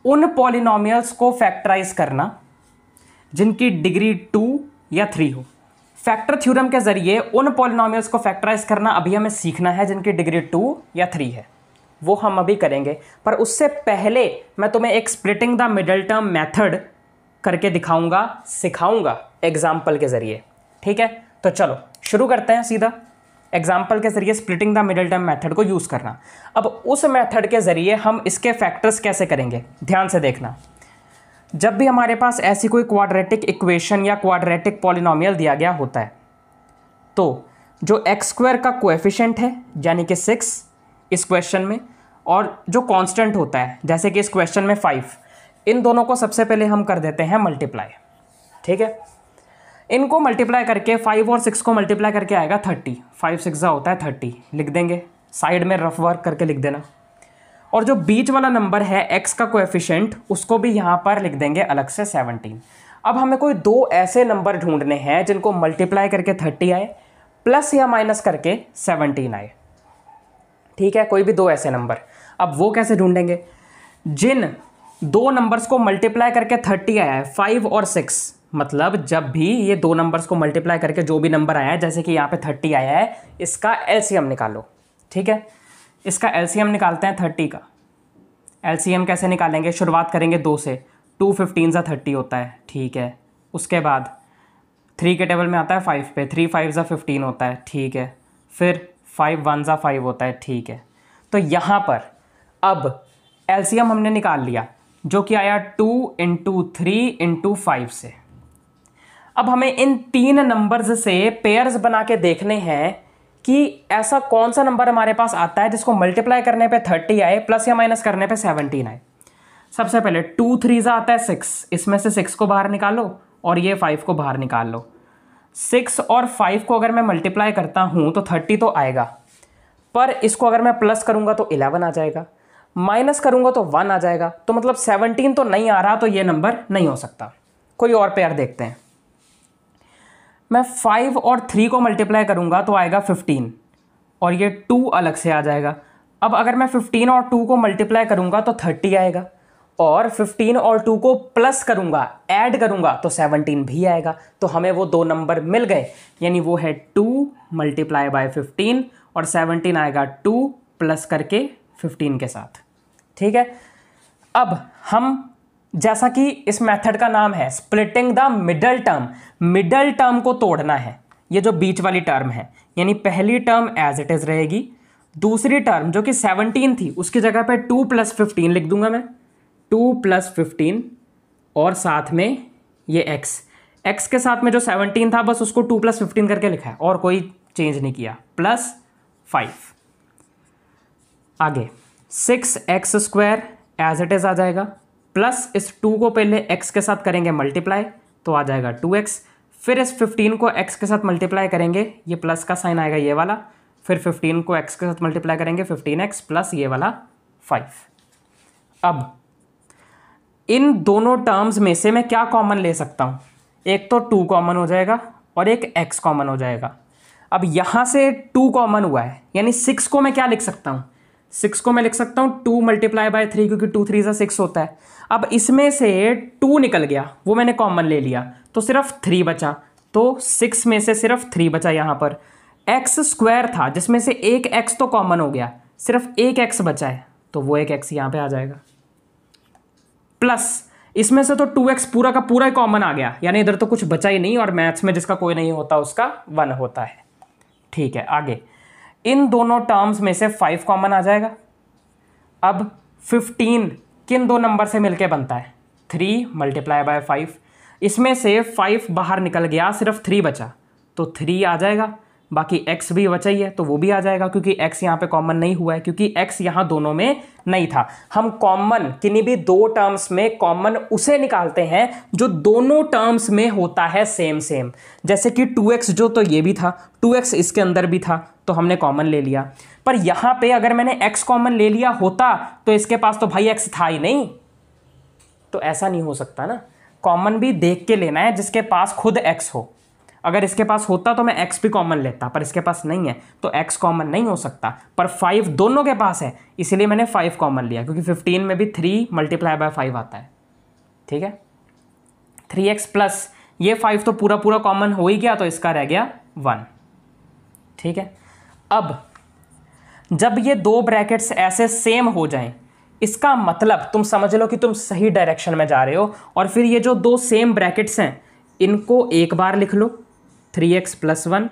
उन पॉलिनोमियल्स को फैक्टराइज करना जिनकी डिग्री 2 या 3 हो। फैक्टर थ्योरम के जरिए उन पॉलिनोमियल्स को फैक्टराइज करना अभी हमें सीखना है जिनकी डिग्री 2 या 3 है, वो हम अभी करेंगे। पर उससे पहले मैं तुम्हें एक splitting the middle term method करके सिखाऊंगा एग्जाम्पल के जरिए। ठीक है, तो चलो शुरू करते हैं सीधा एग्जाम्पल के जरिए splitting the middle term method को यूज़ करना। अब उस मेथड के जरिए हम इसके फैक्टर्स कैसे करेंगे, ध्यान से देखना। जब भी हमारे पास ऐसी कोई क्वाड्रेटिक इक्वेशन या क्वाड्रेटिक पॉलिनोमियल दिया गया होता है, तो जो एक्स स्क्वायर का कोएफिशिएंट है यानी कि 6 इस क्वेश्चन में, और जो कांस्टेंट होता है जैसे कि इस क्वेश्चन में 5, इन दोनों को सबसे पहले हम कर देते हैं मल्टीप्लाई। ठीक है, इनको मल्टीप्लाई करके 5 और 6 को मल्टीप्लाई करके आएगा 30, 5 6 होता है 30, लिख देंगे, साइड में रफ वर्क करके लिख देना। और जो बीच वाला नंबर है x का कोएफिशिएंट, उसको भी यहाँ पर लिख देंगे अलग से 17। अब हमें कोई दो ऐसे नंबर ढूंढने हैं जिनको मल्टीप्लाई करके 30 आए प्लस या माइनस करके 17 आए। ठीक है, कोई भी दो ऐसे नंबर। अब वो कैसे ढूंढेंगे, जिन दो नंबर्स को मल्टीप्लाई करके 30 आया है 5 और 6, मतलब जब भी ये दो नंबर्स को मल्टीप्लाई करके जो भी नंबर आया है, जैसे कि यहाँ पे 30 आया है, इसका एलसीएम निकालो। ठीक है, इसका एलसीएम निकालते हैं 30 का। एलसीएम कैसे निकालेंगे, शुरुआत करेंगे 2 से, 2 15 30 होता है। ठीक है, उसके बाद 3 के टेबल में आता है 5 पे, 3 5 15 होता है। ठीक है, फिर 5 1 5 होता है। ठीक है, तो यहाँ पर अब एलसीएम हमने निकाल लिया जो कि आया 2 × 3 × 5 से। अब हमें इन तीन नंबर्स से पेयर्स बना के देखने हैं कि ऐसा कौन सा नंबर हमारे पास आता है जिसको मल्टीप्लाई करने पे 30 आए प्लस या माइनस करने पे 17 आए। सबसे पहले 2 3 आता है 6, इसमें से 6 को बाहर निकालो और ये 5 को बाहर निकाल लो। 6 और 5 को अगर मैं मल्टीप्लाई करता हूँ तो 30 तो आएगा, पर इसको अगर मैं प्लस करूँगा तो 11 आ जाएगा। माइनस करूंगा तो 1 आ जाएगा, तो मतलब 17 तो नहीं आ रहा, तो ये नंबर नहीं हो सकता। कोई और पेयर देखते हैं। मैं 5 और 3 को मल्टीप्लाई करूंगा तो आएगा 15, और ये 2 अलग से आ जाएगा। अब अगर मैं 15 और 2 को मल्टीप्लाई करूंगा तो 30 आएगा, और 15 और 2 को प्लस करूंगा, ऐड करूंगा तो 17 भी आएगा। तो हमें वो दो नंबर मिल गए, यानी वो है 2 मल्टीप्लाई बाय 15, और 17 आएगा 2 प्लस करके 15 के साथ। ठीक है। अब हम, जैसा कि इस मेथड का नाम है splitting the middle term, middle term को तोड़ना है। ये जो बीच वाली टर्म है, यानी पहली टर्म एज इट इज रहेगी, दूसरी टर्म जो कि 17 थी उसकी जगह पे 2 + 15 लिख दूंगा मैं, 2 + 15, और साथ में ये x के साथ में जो 17 था बस उसको 2 + 15 करके लिखा है, और कोई चेंज नहीं किया, +5। आगे 6x² एज इट इज आ जाएगा, प्लस इस 2 को पहले x के साथ करेंगे मल्टीप्लाई तो आ जाएगा 2x, फिर इस 15 को x के साथ मल्टीप्लाई करेंगे, ये प्लस का साइन आएगा ये वाला, फिर 15 को x के साथ मल्टीप्लाई करेंगे 15x प्लस ये वाला 5। अब इन दोनों टर्म्स में से मैं क्या कॉमन ले सकता हूँ? एक तो 2 कॉमन हो जाएगा और एक x कॉमन हो जाएगा। अब यहाँ से 2 कॉमन हुआ है, यानी 6 को मैं क्या लिख सकता हूँ? 6 को मैं लिख सकता हूँ 2 × 3, क्योंकि 2 3 = 6 होता है। अब इसमें से 2 निकल गया, वो मैंने कॉमन ले लिया, तो सिर्फ 3 बचा, तो 6 में से सिर्फ 3 बचा। यहाँ पर x² था जिसमें से एक x तो कॉमन हो गया, सिर्फ एक x बचा है, तो वो एक x यहाँ पे आ जाएगा। प्लस इसमें से तो 2x पूरा का पूरा ही कॉमन आ गया, यानी इधर तो कुछ बचा ही नहीं, और मैथ्स में जिसका कोई नहीं होता उसका 1 होता है। ठीक है। आगे इन दोनों टर्म्स में से 5 कॉमन आ जाएगा। अब 15 किन दो नंबर से मिलके बनता है? 3 × 5। इसमें से 5 बाहर निकल गया, सिर्फ 3 बचा, तो 3 आ जाएगा। बाकी x भी बचा ही है तो वो भी आ जाएगा, क्योंकि x यहाँ पे कॉमन नहीं हुआ है, क्योंकि x यहाँ दोनों में नहीं था। हम कॉमन किन्हीं भी दो टर्म्स में कॉमन उसे निकालते हैं जो दोनों टर्म्स में होता है सेम सेम। जैसे कि 2x जो, तो ये भी था, 2x इसके अंदर भी था, तो हमने कॉमन ले लिया। पर यहाँ पे अगर मैंने x कॉमन ले लिया होता तो इसके पास तो भाई x था ही नहीं, तो ऐसा नहीं हो सकता ना। कॉमन भी देख के लेना है जिसके पास खुद x हो। अगर इसके पास होता तो मैं x भी कॉमन लेता, पर इसके पास नहीं है तो x कॉमन नहीं हो सकता। पर 5 दोनों के पास है, इसीलिए मैंने 5 कॉमन लिया, क्योंकि 15 में भी 3 × 5 आता है। ठीक है। 3x प्लस ये 5 तो पूरा पूरा कॉमन हो ही गया, तो इसका रह गया 1। ठीक है। अब जब ये दो ब्रैकेट्स ऐसे सेम हो जाएं, इसका मतलब तुम समझ लो कि तुम सही डायरेक्शन में जा रहे हो। और फिर ये जो दो सेम ब्रैकेट्स हैं इनको एक बार लिख लो, 3x + 1,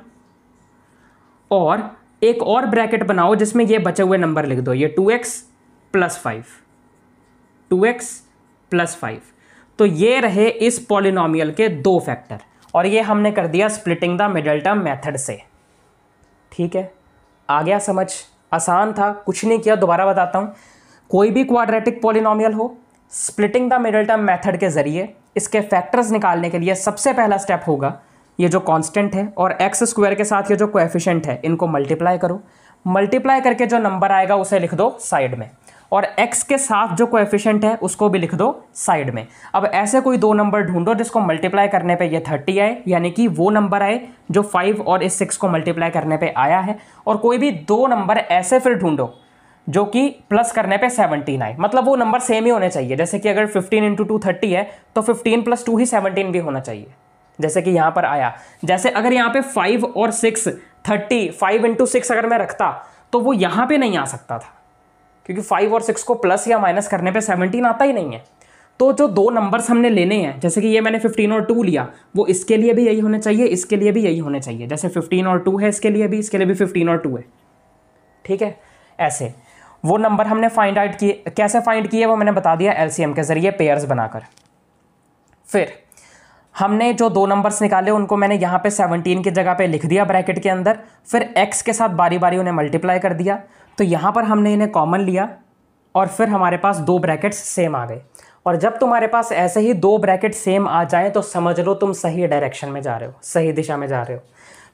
और एक और ब्रैकेट बनाओ जिसमें ये बचे हुए नंबर लिख दो, ये 2x + 5, 2x + 5। तो ये रहे इस पॉलिनोमियल के दो फैक्टर, और ये हमने कर दिया splitting the middle term method से। ठीक है। आ गया समझ? आसान था, कुछ नहीं किया। दोबारा बताता हूँ, कोई भी क्वाड्रेटिक पॉलिनोमियल हो, splitting the middle term method के जरिए इसके फैक्टर्स निकालने के लिए सबसे पहला स्टेप होगा ये जो कांस्टेंट है और x² के साथ ये जो कोएफिशिएंट है इनको मल्टीप्लाई करो। मल्टीप्लाई करके जो नंबर आएगा उसे लिख दो साइड में, और x के साथ जो कोएफिशिएंट है उसको भी लिख दो साइड में। अब ऐसे कोई दो नंबर ढूंढो जिसको मल्टीप्लाई करने पे ये 30 आए, यानी कि वो नंबर आए जो 5 और इस 6 को मल्टीप्लाई करने पे आया है। और कोई भी दो नंबर ऐसे फिर ढूंढो जो कि प्लस करने पे 17 आए, मतलब वो नंबर सेम ही होने चाहिए। जैसे कि अगर 15 × 2 30 है तो 15 + 2 ही 17 भी होना चाहिए, जैसे कि यहाँ पर आया। जैसे अगर यहाँ पे 5 और 6 30, 5 × 6 अगर मैं रखता तो वो यहाँ पे नहीं आ सकता था, क्योंकि 5 और 6 को प्लस या माइनस करने पे 17 आता ही नहीं है। तो जो दो नंबर्स हमने लेने हैं, जैसे कि ये मैंने 15 और 2 लिया, वो इसके लिए भी यही होने चाहिए, इसके लिए भी यही होने चाहिए। जैसे 15 और 2 है इसके लिए भी 15 और 2 है। ठीक है। ऐसे वो नंबर हमने फाइंड आउट किए। कैसे फाइंड किए वो मैंने बता दिया, एलसीएम के जरिए पेयर्स बनाकर। फिर हमने जो दो नंबर्स निकाले उनको मैंने यहाँ पे 17 की जगह पे लिख दिया ब्रैकेट के अंदर, फिर x के साथ बारी बारी उन्हें मल्टीप्लाई कर दिया। तो यहाँ पर हमने इन्हें कॉमन लिया और फिर हमारे पास दो ब्रैकेट्स सेम आ गए। और जब तुम्हारे पास ऐसे ही दो ब्रैकेट सेम आ जाएं तो समझ लो तुम सही डायरेक्शन में जा रहे हो, सही दिशा में जा रहे हो।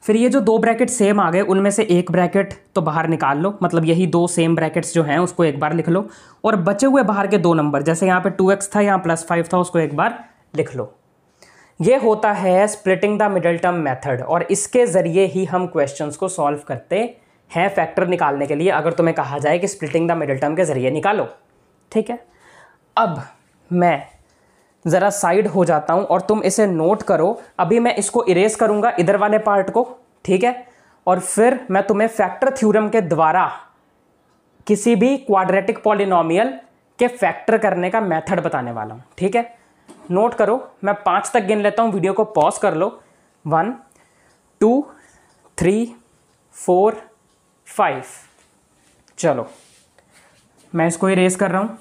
फिर ये जो दो ब्रैकेट सेम आ गए उनमें से एक ब्रैकेट तो बाहर निकाल लो, मतलब यही दो सेम ब्रैकेट्स जो हैं उसको एक बार लिख लो, और बचे हुए बाहर के दो नंबर, जैसे यहाँ पे 2x था, यहाँ +5 था, उसको एक बार लिख लो। ये होता है splitting the middle term method, और इसके ज़रिए ही हम क्वेश्चंस को सॉल्व करते हैं फैक्टर निकालने के लिए, अगर तुम्हें कहा जाए कि स्प्लिटिंग द मिडिल टर्म के ज़रिए निकालो। ठीक है, अब मैं ज़रा साइड हो जाता हूं और तुम इसे नोट करो। अभी मैं इसको इरेज करूंगा इधर वाले पार्ट को, ठीक है, और फिर मैं तुम्हें फैक्टर थ्योरम के द्वारा किसी भी क्वाड्रेटिक पॉलिनोमियल के फैक्टर करने का मेथड बताने वाला हूं। ठीक है, नोट करो, मैं 5 तक गिन लेता हूं, वीडियो को पॉज कर लो। 1 2 3 4 5। चलो मैं इसको इरेज कर रहा हूं।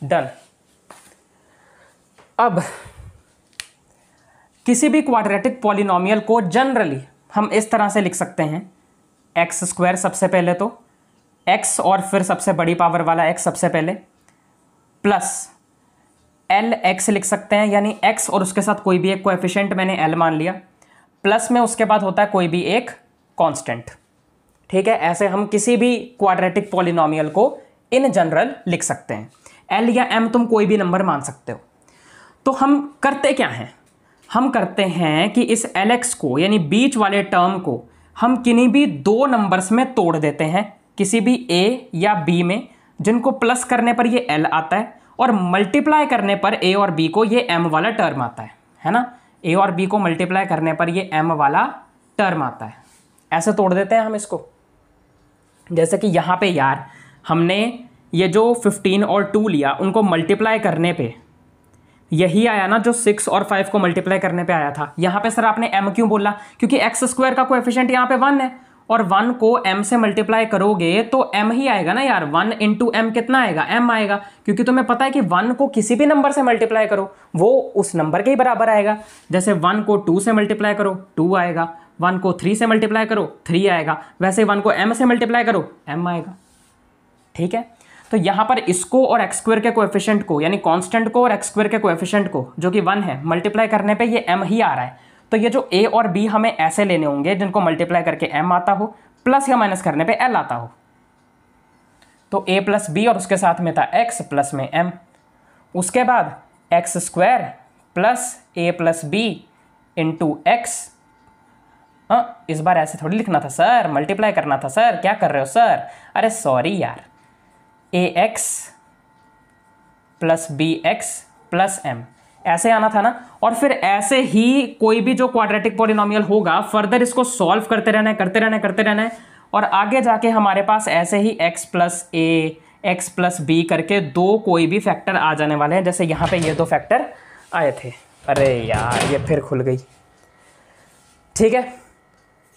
डन। अब किसी भी क्वाड्रेटिक पॉलिनोमियल को जनरली हम इस तरह से लिख सकते हैं, x² सबसे पहले तो x और फिर सबसे बड़ी पावर वाला x सबसे पहले, प्लस lx लिख सकते हैं, यानी x और उसके साथ कोई भी एक कोएफिशिएंट मैंने l मान लिया, प्लस में उसके बाद होता है कोई भी एक कांस्टेंट। ठीक है, ऐसे हम किसी भी क्वाड्रेटिक पॉलिनोमियल को इन जनरल लिख सकते हैं। l या m तुम कोई भी नंबर मान सकते हो। तो हम करते क्या हैं, हम करते हैं कि इस lx को यानी बीच वाले टर्म को हम किन्हीं भी दो नंबर्स में तोड़ देते हैं, किसी भी a या b में, जिनको प्लस करने पर ये l आता है और मल्टीप्लाई करने पर a और b को ये m वाला टर्म आता है ना। a और b को मल्टीप्लाई करने पर ये m वाला टर्म आता है। ऐसे तोड़ देते हैं हम इसको। जैसे कि यहाँ पे यार हमने ये जो 15 और 2 लिया, उनको मल्टीप्लाई करने पे यही आया ना जो 6 और 5 को मल्टीप्लाई करने पे आया था। यहाँ पे सर आपने m क्यों बोला, क्योंकि x² का कोएफिशिएंट यहाँ पे 1 है और 1 को m से मल्टीप्लाई करोगे तो m ही आएगा ना यार। 1 इंटू m कितना आएगा, m आएगा, क्योंकि तुम्हें पता है कि 1 को किसी भी नंबर से मल्टीप्लाई करो वो उस नंबर के ही बराबर आएगा। जैसे 1 को 2 से मल्टीप्लाई करो 2 आएगा, 1 को 3 से मल्टीप्लाई करो 3 आएगा, वैसे 1 को m से मल्टीप्लाई करो m आएगा। ठीक है, तो यहाँ पर इसको और x² के कोएफिशिएंट को यानी कांस्टेंट को और x² के कोएफिशिएंट को जो कि 1 है मल्टीप्लाई करने पे ये m ही आ रहा है। तो ये जो a और b हमें ऐसे लेने होंगे जिनको मल्टीप्लाई करके m आता हो, प्लस या माइनस करने पे l आता हो। तो a प्लस b और उसके साथ में था x प्लस में m, उसके बाद x² plus a plus b into x। इस बार ऐसे थोड़ी लिखना था सर, मल्टीप्लाई करना था सर, क्या कर रहे हो सर। अरे सॉरी यार, ax plus bx plus m ऐसे आना था ना। और फिर ऐसे ही कोई भी जो क्वाड्रेटिक पॉलिनोमियल होगा फर्दर इसको सॉल्व करते रहना है, करते रहना है, करते रहना है, और आगे जाके हमारे पास ऐसे ही x plus a x plus b करके दो कोई भी फैक्टर आ जाने वाले हैं। जैसे यहाँ पे ये दो फैक्टर आए थे। अरे यार ये फिर खुल गई। ठीक है,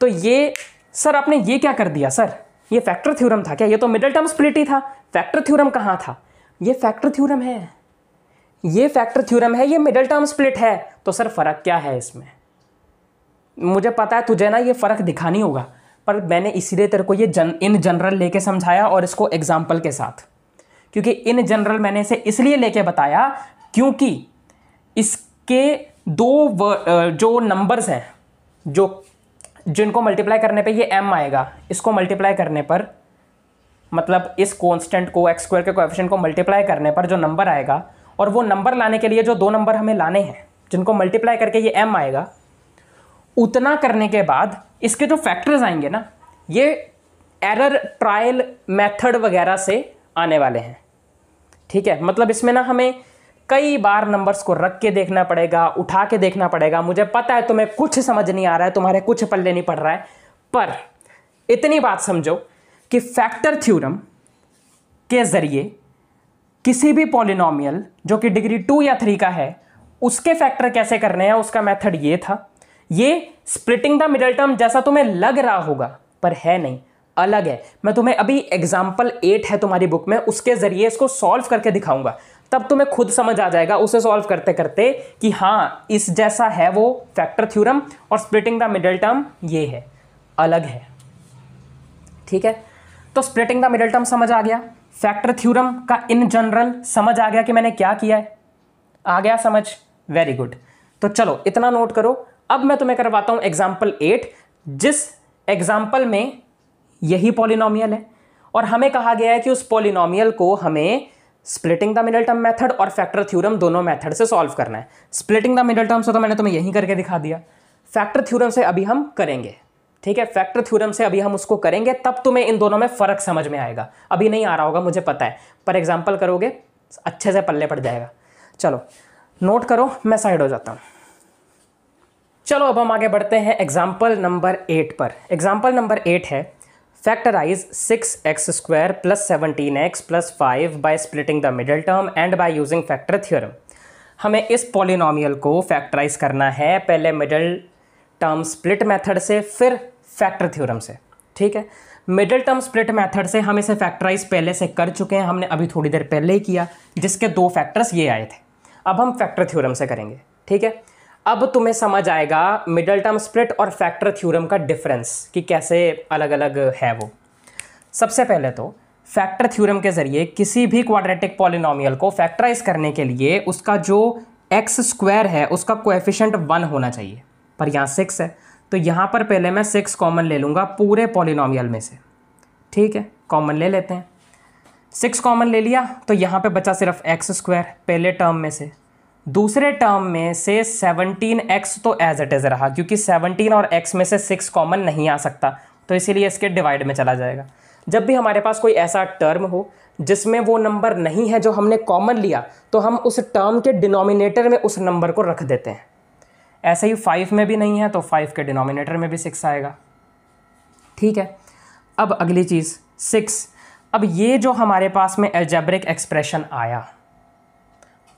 तो ये सर आपने ये क्या कर दिया सर, ये फैक्टर थ्योरम था क्या, ये तो मिडिल टर्म स्प्लिट ही था। फैक्टर थ्योरम कहाँ था, ये फैक्टर थ्योरम है, ये फैक्टर थ्योरम है, ये मिडिल टर्म स्प्लिट है। तो सर फर्क क्या है इसमें, मुझे पता है तुझे ना ये फर्क दिखा नहीं होगा, पर मैंने इसीलिए तेरे को ये इन जनरल लेके समझाया और इसको एग्जाम्पल के साथ, क्योंकि इन जनरल मैंने इसे इसलिए लेके बताया क्योंकि इसके दो जो नंबर्स हैं जो जिनको मल्टीप्लाई करने पे ये m आएगा, इसको मल्टीप्लाई करने पर मतलब इस कांस्टेंट को x² के कोएफिशिएंट को मल्टीप्लाई करने पर जो नंबर आएगा, और वो नंबर लाने के लिए जो दो नंबर हमें लाने हैं जिनको मल्टीप्लाई करके ये m आएगा, उतना करने के बाद इसके जो फैक्टर्स आएंगे ना ये एरर ट्रायल मेथड वगैरह से आने वाले हैं। ठीक है, मतलब इसमें ना हमें कई बार नंबर्स को रख के देखना पड़ेगा, उठा के देखना पड़ेगा। मुझे पता है तुम्हें कुछ समझ नहीं आ रहा है, तुम्हारे कुछ पल्ले नहीं पड़ रहा है, पर इतनी बात समझो कि फैक्टर थ्योरम के जरिए किसी भी पॉलिनोमियल जो कि डिग्री 2 या 3 का है उसके फैक्टर कैसे करने हैं, उसका मेथड ये था। ये स्प्लिटिंग द मिडिल टर्म जैसा तुम्हें लग रहा होगा पर है नहीं, अलग है। मैं तुम्हें अभी एग्जाम्पल 8 है तुम्हारी बुक में, उसके जरिए इसको सॉल्व करके दिखाऊंगा, तब तुम्हें खुद समझ आ जाएगा उसे सॉल्व करते करते कि हाँ इस जैसा है वो फैक्टर थ्योरम और स्प्लिटिंग द मिडिल टर्म ये है, अलग है। ठीक है, तो स्प्लिटिंग द मिडिल टर्म समझ आ गया, फैक्टर थ्योरम का इन जनरल समझ आ गया कि मैंने क्या किया है। आ गया समझ? Very good. तो चलो इतना नोट करो। अब मैं तुम्हें करवाता हूं एग्जाम्पल 8, जिस एग्जाम्पल में यही पॉलिनोमियल है और हमें कहा गया है कि उस पॉलिनोमियल को हमें splitting the middle term method और फैक्टर थ्योरम दोनों मेथड से सॉल्व करना है। स्प्लिटिंग द मिडिल टर्म से तो मैंने तुम्हें यही करके दिखा दिया, फैक्टर थ्योरम से अभी हम करेंगे। ठीक है, फैक्टर थ्योरम से अभी हम उसको करेंगे, तब तुम्हें इन दोनों में फर्क समझ में आएगा। अभी नहीं आ रहा होगा मुझे पता है, पर एग्जाम्पल करोगे अच्छे से पल्ले पड़ जाएगा। चलो नोट करो, मैं साइड हो जाता हूं। चलो अब हम आगे बढ़ते हैं एग्जाम्पल नंबर 8 पर। एग्जाम्पल नंबर 8 है factorise 6x² + 17x + 5 by splitting the middle term and by using factor theorem. हमें इस पॉलिनोमियल को फैक्टराइज करना है, पहले मिडिल टर्म स्प्लिट मेथड से, फिर फैक्टर थ्योरम से। ठीक है, मिडिल टर्म स्प्लिट मेथड से हम इसे फैक्टराइज पहले से कर चुके हैं, हमने अभी थोड़ी देर पहले ही किया, जिसके 2 फैक्टर्स ये आए थे। अब हम फैक्टर थ्योरम से करेंगे। ठीक है, अब तुम्हें समझ आएगा मिडिल टर्म स्प्लिट और फैक्टर थ्योरम का डिफरेंस कि कैसे अलग अलग है वो। सबसे पहले तो फैक्टर थ्योरम के जरिए किसी भी क्वाड्रेटिक पॉलिनोमियल को फैक्टराइज करने के लिए उसका जो x² है उसका कोएफिशिएंट 1 होना चाहिए, पर यहाँ 6 है, तो यहाँ पर पहले मैं 6 कॉमन ले लूँगा पूरे पॉलिनोमियल में से। ठीक है, कॉमन ले लेते हैं। 6 कॉमन ले लिया तो यहाँ पे बचा सिर्फ x² पहले टर्म में से। दूसरे टर्म में से 17x तो एज इट इज़ रहा, क्योंकि 17 और x में से 6 कॉमन नहीं आ सकता, तो इसीलिए इसके डिवाइड में चला जाएगा। जब भी हमारे पास कोई ऐसा टर्म हो जिसमें वो नंबर नहीं है जो हमने कॉमन लिया, तो हम उस टर्म के डिनोमिनेटर में उस नंबर को रख देते हैं। ऐसे ही 5 में भी नहीं है तो 5 के डिनोमिनेटर में भी 6 आएगा। ठीक है, अब अगली चीज़ 6। अब ये जो हमारे पास में अलजेब्रिक एक्सप्रेशन आया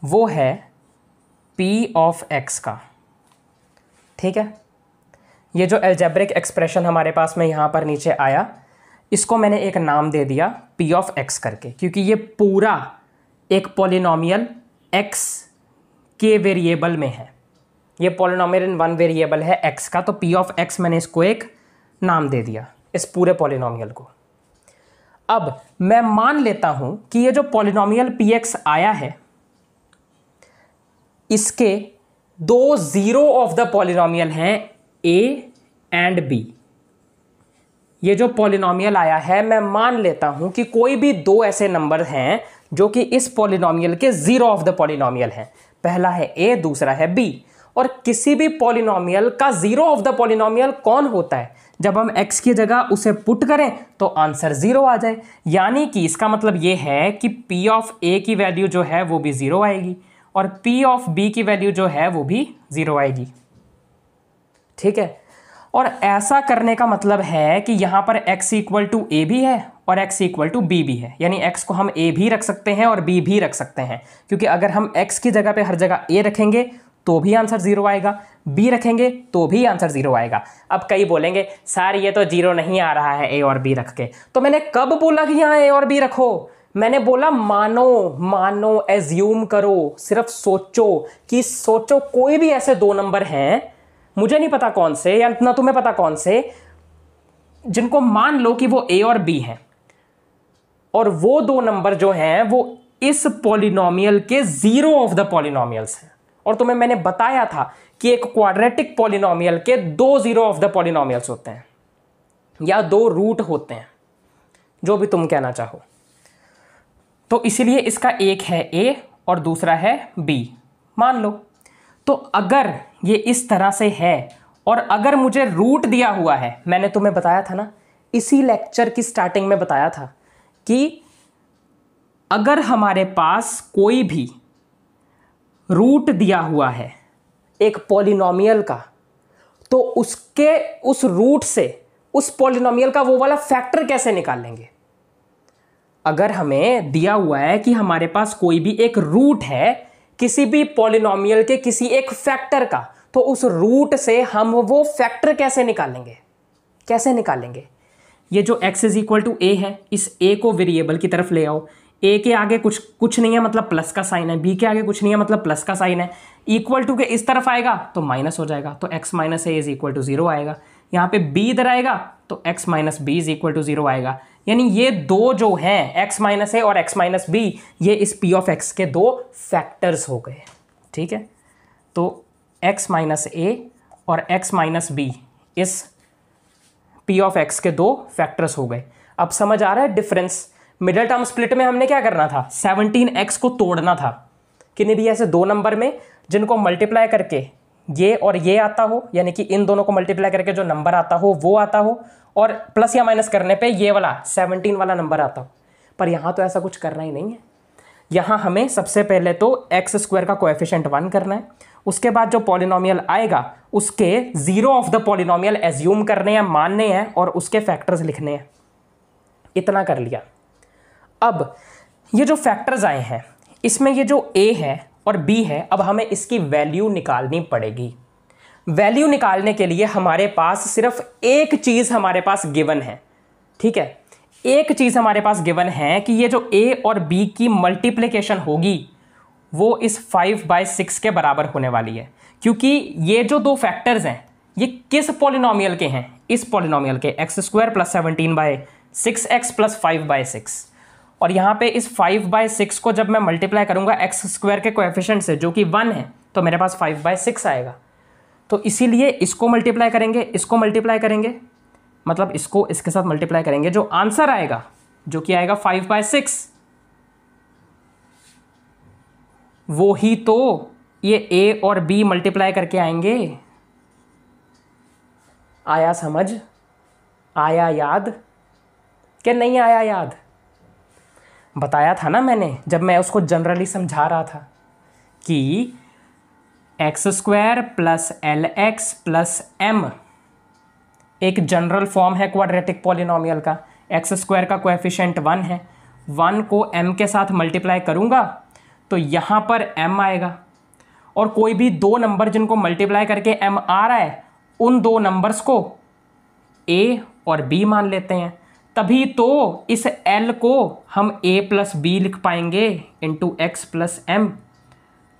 वो है P ऑफ x का। ठीक है, ये जो अलजेब्रिक एक्सप्रेशन हमारे पास में यहाँ पर नीचे आया, इसको मैंने एक नाम दे दिया P ऑफ x करके, क्योंकि ये पूरा एक पॉलिनोमियल x के वेरिएबल में है। ये पॉलिनोमियल इन 1 वेरिएबल है x का, तो P ऑफ x मैंने इसको एक नाम दे दिया इस पूरे पॉलिनोमियल को। अब मैं मान लेता हूं कि ये जो पॉलिनोमियल px आया है इसके 2 जीरो ऑफ द पॉलिनोमियल हैं a एंड b। ये जो पॉलिनोमियल आया है मैं मान लेता हूं कि कोई भी 2 ऐसे नंबर हैं जो कि इस पॉलिनोमियल के जीरो ऑफ द पॉलिनोमियल हैं। पहला है a, दूसरा है b। और किसी भी पॉलिनोमियल का जीरो ऑफ द पॉलिनोमियल कौन होता है? जब हम x की जगह उसे पुट करें तो आंसर 0 आ जाए। यानी कि इसका मतलब ये है कि p ऑफ a की वैल्यू जो है वो भी 0 आएगी और p ऑफ b की वैल्यू जो है वो भी 0 आएगी। ठीक है, और ऐसा करने का मतलब है कि यहाँ पर x इक्वल टू a भी है और x इक्वल टू b भी है, यानी x को हम a भी रख सकते हैं और b भी रख सकते हैं, क्योंकि अगर हम x की जगह पे हर जगह a रखेंगे तो भी आंसर 0 आएगा, b रखेंगे तो भी आंसर 0 आएगा। अब कई बोलेंगे सर ये तो 0 नहीं आ रहा है a और b रख के। तो मैंने कब बोला कि यहाँ a और b रखो? मैंने बोला मानो एज्यूम करो, सिर्फ सोचो कोई भी ऐसे 2 नंबर हैं, मुझे नहीं पता कौन से या ना तुम्हें पता कौन से, जिनको मान लो कि वो a और b हैं, और वो 2 नंबर जो हैं वो इस पॉलिनोमियल के जीरो ऑफ द पॉलिनोमियल्स हैं। और तुम्हें मैंने बताया था कि एक क्वाड्रेटिक पॉलिनोमियल के 2 जीरो ऑफ द पॉलिनोमियल्स होते हैं या 2 रूट होते हैं, जो भी तुम कहना चाहो। तो इसीलिए इसका एक है a और दूसरा है b, मान लो। तो अगर ये इस तरह से है और अगर मुझे रूट दिया हुआ है, मैंने तुम्हें बताया था ना, इसी लेक्चर की स्टार्टिंग में बताया था कि अगर हमारे पास कोई भी रूट दिया हुआ है एक पॉलिनोमियल का, तो उस रूट से उस पॉलिनोमियल का वो वाला फैक्टर कैसे निकालेंगे? अगर हमें दिया हुआ है कि हमारे पास कोई भी एक रूट है किसी भी पॉलिनोमियल के किसी एक फैक्टर का, तो उस रूट से हम वो फैक्टर कैसे निकालेंगे? ये जो x is equal to a है, इस a को वेरिएबल की तरफ ले आओ। a के आगे कुछ नहीं है मतलब प्लस का साइन है, b के आगे कुछ नहीं है मतलब प्लस का साइन है, इक्वल टू के इस तरफ आएगा तो माइनस हो जाएगा, तो x minus a is equal to 0 आएगा। यहाँ पे b इधर आएगा तो x minus b is equal to 0 आएगा। यानी ये 2 जो हैं x माइनस a और x माइनस b, ये इस p ऑफ x के 2 फैक्टर्स हो गए। ठीक है, तो x माइनस ए और x माइनस बी इस p ऑफ x के दो फैक्टर्स हो गए। अब समझ आ रहा है डिफरेंस। मिडिल टर्म स्प्लिट में हमने क्या करना था, 17x को तोड़ना था कि नहीं भैया, ऐसे दो नंबर में जिनको मल्टीप्लाई करके ये और ये आता हो, यानी कि इन दोनों को मल्टीप्लाई करके जो नंबर आता हो वो आता हो, और प्लस या माइनस करने पे ये वाला 17 वाला नंबर आता हो। पर यहाँ तो ऐसा कुछ करना ही नहीं है। यहाँ हमें सबसे पहले तो एक्स स्क्वायर का कोएफिशिएंट 1 करना है, उसके बाद जो पॉलिनोमियल आएगा उसके zero of the polynomial assume करने हैं, मानने हैं, और उसके फैक्टर्स लिखने हैं। इतना कर लिया। अब ये जो फैक्टर्स आए हैं इसमें ये जो a है और b है, अब हमें इसकी वैल्यू निकालनी पड़ेगी। वैल्यू निकालने के लिए हमारे पास सिर्फ एक चीज़ हमारे पास गिवन है, ठीक है, एक चीज़ हमारे पास गिवन है कि ये जो a और b की मल्टीप्लिकेशन होगी वो इस 5/6 के बराबर होने वाली है, क्योंकि ये जो दो फैक्टर्स हैं ये किस पॉलिनोमियल के हैं, इस पॉलिनोमियल के x² + 17/6x + 5/6। और यहाँ पे इस 5/6 को जब मैं मल्टीप्लाई करूँगा x² के कोएफिशिएंट से जो कि 1 है, तो मेरे पास 5/6 आएगा। तो इसीलिए इसको मल्टीप्लाई करेंगे, इसको मल्टीप्लाई करेंगे, मतलब इसको इसके साथ मल्टीप्लाई करेंगे, जो आंसर आएगा जो कि आएगा 5/6, वो ही तो ये a और b मल्टीप्लाई करके आएंगे। आया समझ? आया याद कि नहीं आया याद? बताया था ना मैंने जब मैं उसको जनरली समझा रहा था कि x² + lx + m एक जनरल फॉर्म है क्वाड्रेटिक पॉलिनोमियल का। x² का कोएफिशिएंट 1 है, 1 को m के साथ मल्टीप्लाई करूंगा तो यहाँ पर m आएगा, और कोई भी दो नंबर जिनको मल्टीप्लाई करके m आ रहा है उन दो नंबर्स को a और b मान लेते हैं। तभी तो इस l को हम a + b लिख पाएंगे इंटू x + m।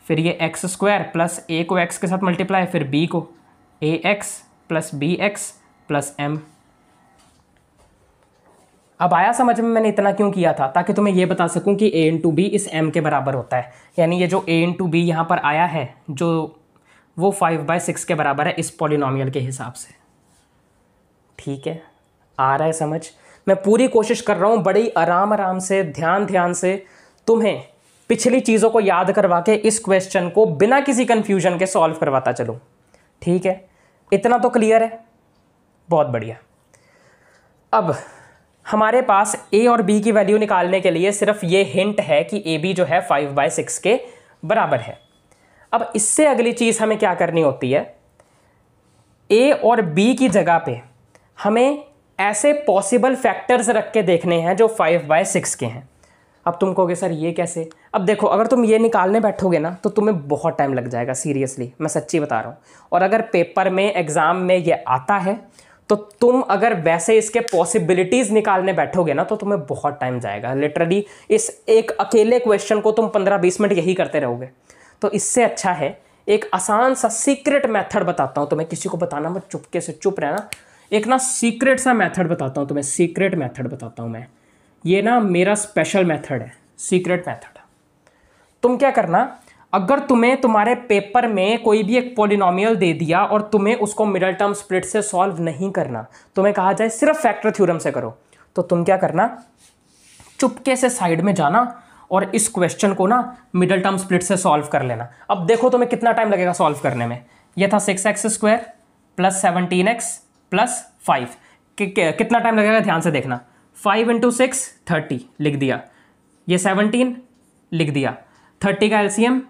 फिर ये x² प्लस a को x के साथ मल्टीप्लाई, फिर b को ax + bx + m। अब आया समझ में मैंने इतना क्यों किया था, ताकि तुम्हें ये बता सकूं कि a इंटू बी इस m के बराबर होता है। यानी ये जो a इंटू बी यहाँ पर आया है जो वो 5/6 के बराबर है इस पॉलिनोमियल के हिसाब से। ठीक है, आ रहा है समझ? मैं पूरी कोशिश कर रहा हूँ बड़ी आराम आराम से, ध्यान ध्यान से तुम्हें पिछली चीज़ों को याद करवा के इस क्वेश्चन को बिना किसी कंफ्यूजन के सॉल्व करवाता चलूँ। ठीक है, इतना तो क्लियर है? बहुत बढ़िया। अब हमारे पास a और b की वैल्यू निकालने के लिए सिर्फ ये हिंट है कि ab जो है 5/6 के बराबर है। अब इससे अगली चीज़ हमें क्या करनी होती है, a और b की जगह पे हमें ऐसे पॉसिबल फैक्टर्स रख के देखने हैं जो 5/6 के हैं। अब तुम कहोगे सर ये कैसे? अब देखो, अगर तुम ये निकालने बैठोगे ना तो तुम्हें बहुत टाइम लग जाएगा, सीरियसली मैं सच्ची बता रहा हूँ। और अगर पेपर में, एग्ज़ाम में ये आता है तो तुम अगर वैसे इसके पॉसिबिलिटीज़ निकालने बैठोगे ना तो तुम्हें बहुत टाइम जाएगा। लिटरली इस एक अकेले क्वेश्चन को तुम 15-20 मिनट यही करते रहोगे। तो इससे अच्छा है एक आसान सा सीक्रेट मेथड बताता हूँ तुम्हें, किसी को बताना मत, चुपके से चुप रहना। एक ना सीक्रेट सा मेथड बताता हूँ तुम्हें, सीक्रेट मेथड बताता हूँ मैं। ये ना मेरा स्पेशल मेथड है, सीक्रेट मेथड। तुम क्या करना, अगर तुम्हें तुम्हारे पेपर में कोई भी एक पॉलिनोमियल दे दिया और तुम्हें उसको मिडिल टर्म स्प्लिट से सॉल्व नहीं करना, तुम्हें कहा जाए सिर्फ फैक्टर थ्योरम से करो, तो तुम क्या करना, चुपके से साइड में जाना और इस क्वेश्चन को ना मिडिल टर्म स्प्लिट से सॉल्व कर लेना। अब देखो तुम्हें कितना टाइम लगेगा सॉल्व करने में। यह था 6x² + 17x + 5। कितना टाइम लगेगा ध्यान से देखना। 5 × 6 30 लिख दिया, ये 17 लिख दिया, 30 का एलसीएम,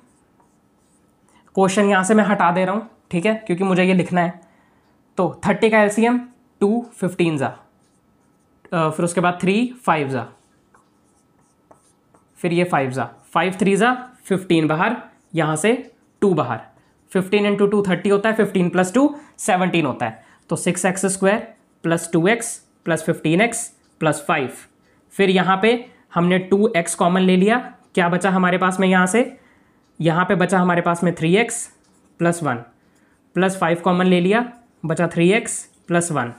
क्वेश्चन यहाँ से मैं हटा दे रहा हूँ, ठीक है, क्योंकि मुझे ये लिखना है। तो 30 का एलसीएम 2 15 जा, फिर उसके बाद 3 5 जा, फिर ये 5 जा, 5 3 जा 15 बाहर, यहाँ से 2 बाहर, 15 × 2 30 होता है, 15 + 2 17 होता है। तो 6x² + 2x + 15x + 5। फिर यहाँ पे हमने 2x कॉमन ले लिया, क्या बचा हमारे पास में यहाँ से, यहाँ पे बचा हमारे पास में 3x + 1 + 5 कॉमन ले लिया, बचा 3x + 1।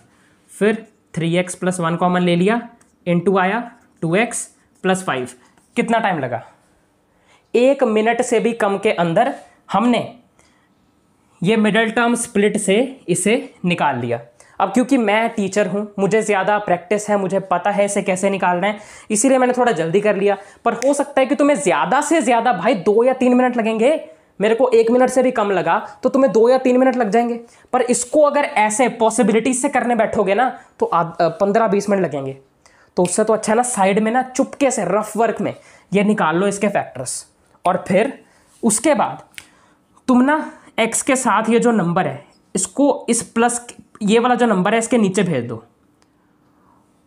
फिर 3x + 1 कॉमन ले लिया, इनटू आया 2x + 5। कितना टाइम लगा? 1 मिनट से भी कम के अंदर हमने ये मिडल टर्म स्प्लिट से इसे निकाल लिया। अब क्योंकि मैं टीचर हूँ, मुझे ज़्यादा प्रैक्टिस है, मुझे पता है इसे कैसे निकालना है, इसीलिए मैंने थोड़ा जल्दी कर लिया। पर हो सकता है कि तुम्हें ज़्यादा से ज़्यादा भाई 2 या 3 मिनट लगेंगे, मेरे को 1 मिनट से भी कम लगा तो तुम्हें 2 या 3 मिनट लग जाएंगे। पर इसको अगर ऐसे पॉसिबिलिटी से करने बैठोगे ना तो 15-20 मिनट लगेंगे। तो उससे तो अच्छा ना साइड में ना चुपके से रफ वर्क में ये निकाल लो इसके फैक्टर्स, और फिर उसके बाद तुम ना x के साथ ये जो नंबर है इसको इस प्लस ये वाला जो नंबर है इसके नीचे भेज दो,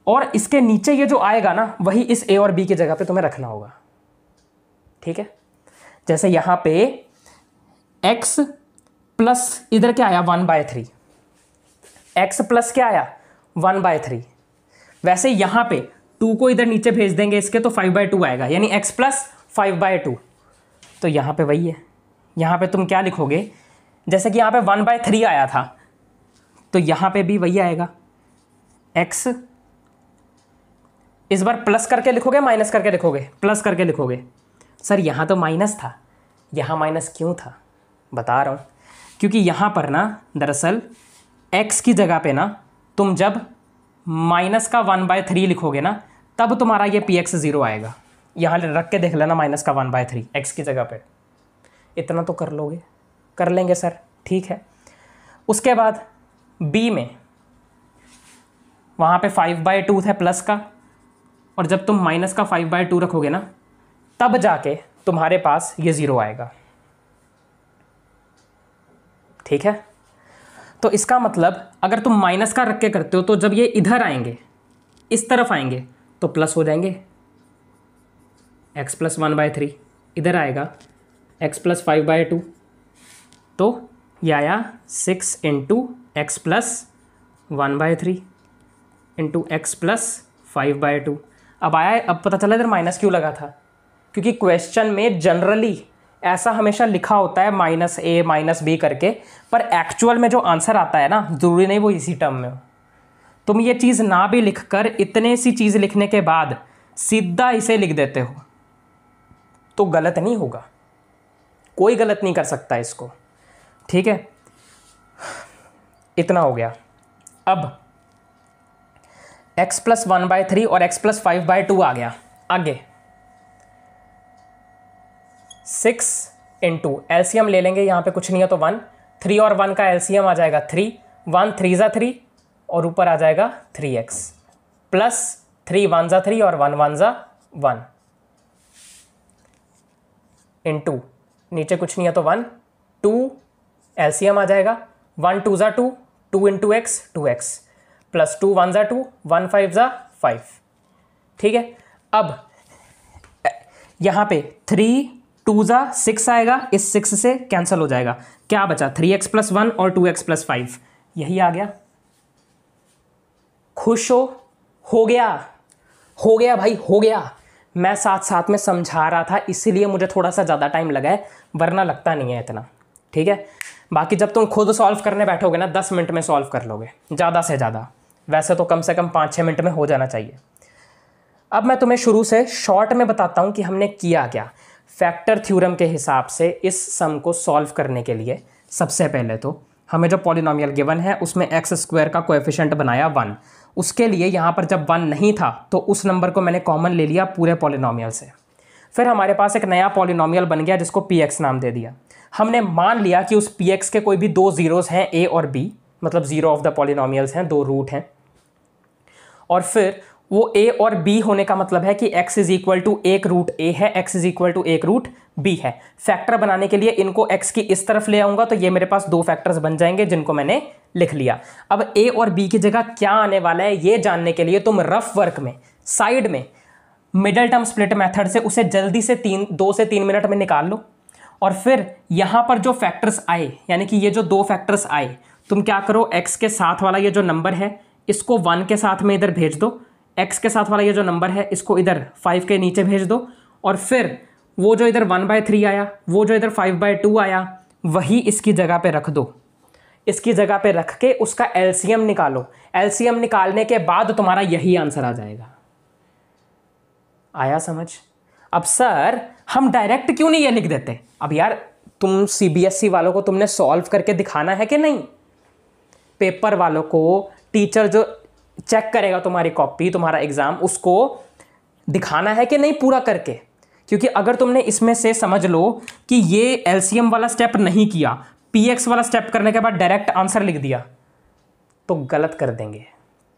और इसके नीचे ये जो आएगा ना वही इस a और b की जगह पे तुम्हें रखना होगा। ठीक है, जैसे यहां पे x प्लस इधर क्या आया 1/3, x प्लस क्या आया 1/3, वैसे यहां पे 2 को इधर नीचे भेज देंगे इसके तो 5/2 आएगा, यानी x प्लस 5/2। तो यहां पे वही है, यहां पे तुम क्या लिखोगे, जैसे कि यहां पे 1/3 आया था तो यहां पे भी वही आएगा, x इस बार प्लस करके लिखोगे माइनस करके लिखोगे, प्लस करके लिखोगे। सर यहां तो माइनस था, यहां माइनस क्यों था बता रहा हूं, क्योंकि यहां पर ना दरअसल x की जगह पे ना तुम जब माइनस का 1/3 लिखोगे ना तब तुम्हारा ये px 0 आएगा। यहां रख के देख लेना माइनस का 1/3 x की जगह पे, इतना तो कर लोगे, कर लेंगे सर, ठीक है। उसके बाद b में वहाँ पे 5/2 था प्लस का, और जब तुम माइनस का 5/2 रखोगे ना तब जाके तुम्हारे पास ये 0 आएगा। ठीक है, तो इसका मतलब अगर तुम माइनस का रख के करते हो तो जब ये इधर आएंगे इस तरफ आएंगे तो प्लस हो जाएंगे, x प्लस 1/3 इधर आएगा x प्लस 5/2, तो ये आया 6 into x plus 1/3 into x plus 5/2। अब आया, अब पता चला इधर माइनस क्यों लगा था, क्योंकि क्वेश्चन में जनरली ऐसा हमेशा लिखा होता है -a -b करके, पर एक्चुअल में जो आंसर आता है ना ज़रूरी नहीं वो इसी टर्म में हो। तुम ये चीज़ ना भी लिखकर इतने सी चीज़ लिखने के बाद सीधा इसे लिख देते हो तो गलत नहीं होगा, कोई गलत नहीं कर सकता इसको। ठीक है, इतना हो गया। अब x प्लस 1/3 और x प्लस 5/2 आ गया। आगे 6 इंटू एलसीएम ले लेंगे, यहाँ पे कुछ नहीं है तो 1, 3 और 1 का एलसीएम आ जाएगा 3, 1 3 ज़ा 3 और ऊपर आ जाएगा 3x प्लस 3 1 ज़ा 3 और 1 1 ज़ा 1 इंटू नीचे कुछ नहीं है तो 1, 2 एलसीएम आ जाएगा 1 2 ज़ा 2, 2 इंटू एक्स 2x प्लस 2 1 ज़ा 2, 1 5 ज़ा 5। ठीक है, अब यहाँ पे 3 2 ज़ा 6 आएगा, इस 6 से कैंसिल हो जाएगा, क्या बचा 3x प्लस 1 और 2x प्लस 5, यही आ गया। खुश हो गया, हो गया भाई, हो गया। मैं साथ साथ में समझा रहा था इसीलिए मुझे थोड़ा सा ज़्यादा टाइम लगा है, वरना लगता नहीं है इतना। ठीक है, बाकी जब तुम खुद सॉल्व करने बैठोगे ना 10 मिनट में सॉल्व कर लोगे ज़्यादा से ज़्यादा, वैसे तो कम से कम 5-6 मिनट में हो जाना चाहिए। अब मैं तुम्हें शुरू से शॉर्ट में बताता हूँ कि हमने किया क्या। फैक्टर थ्योरम के हिसाब से इस सम को सॉल्व करने के लिए सबसे पहले तो हमें जो पॉलिनोमियल गिवन है उसमें x² का कोएफिशिएंट बनाया 1। उसके लिए यहाँ पर जब 1 नहीं था तो उस नंबर को मैंने कॉमन ले लिया पूरे पॉलिनोमियल से। फिर हमारे पास एक नया पॉलिनोमियल बन गया जिसको px नाम दे दिया। हमने मान लिया कि उस px के कोई भी 2 ज़ीरोज़ हैं a और b, मतलब ज़ीरो ऑफ द पॉलिनोमियल्स हैं, 2 रूट हैं, और फिर वो a और b होने का मतलब है कि x is equal to 1 root a है, x is equal to 1 root b है। फैक्टर बनाने के लिए इनको x की इस तरफ ले आऊँगा तो ये मेरे पास 2 फैक्टर्स बन जाएंगे जिनको मैंने लिख लिया। अब a और b की जगह क्या आने वाला है ये जानने के लिए तुम रफ वर्क में साइड में मिडल टर्म स्प्लिट मेथड से उसे जल्दी से 2 से 3 मिनट में निकाल लो, और फिर यहाँ पर जो फैक्टर्स आए यानी कि ये जो 2 फैक्टर्स आए तुम क्या करो, x के साथ वाला ये जो नंबर है इसको 1 के साथ में इधर भेज दो, x के साथ वाला ये जो नंबर है इसको इधर 5 के नीचे भेज दो, और फिर वो जो इधर 1/3 आया वो जो इधर 5/2 आया वही इसकी जगह पे रख दो। इसकी जगह पे रख के उसका एलसीएम निकालो। एलसीएम निकालने के बाद तुम्हारा यही आंसर आ जाएगा। आया समझ? अब सर हम डायरेक्ट क्यों नहीं ये लिख देते? अब यार तुम सीबीएसई वालों को तुमने सॉल्व करके दिखाना है कि नहीं? पेपर वालों को टीचर जो चेक करेगा तुम्हारी कॉपी, तुम्हारा एग्जाम, उसको दिखाना है कि नहीं पूरा करके? क्योंकि अगर तुमने इसमें से समझ लो कि ये एलसीएम वाला स्टेप नहीं किया, पीएक्स वाला स्टेप करने के बाद डायरेक्ट आंसर लिख दिया, तो गलत कर देंगे।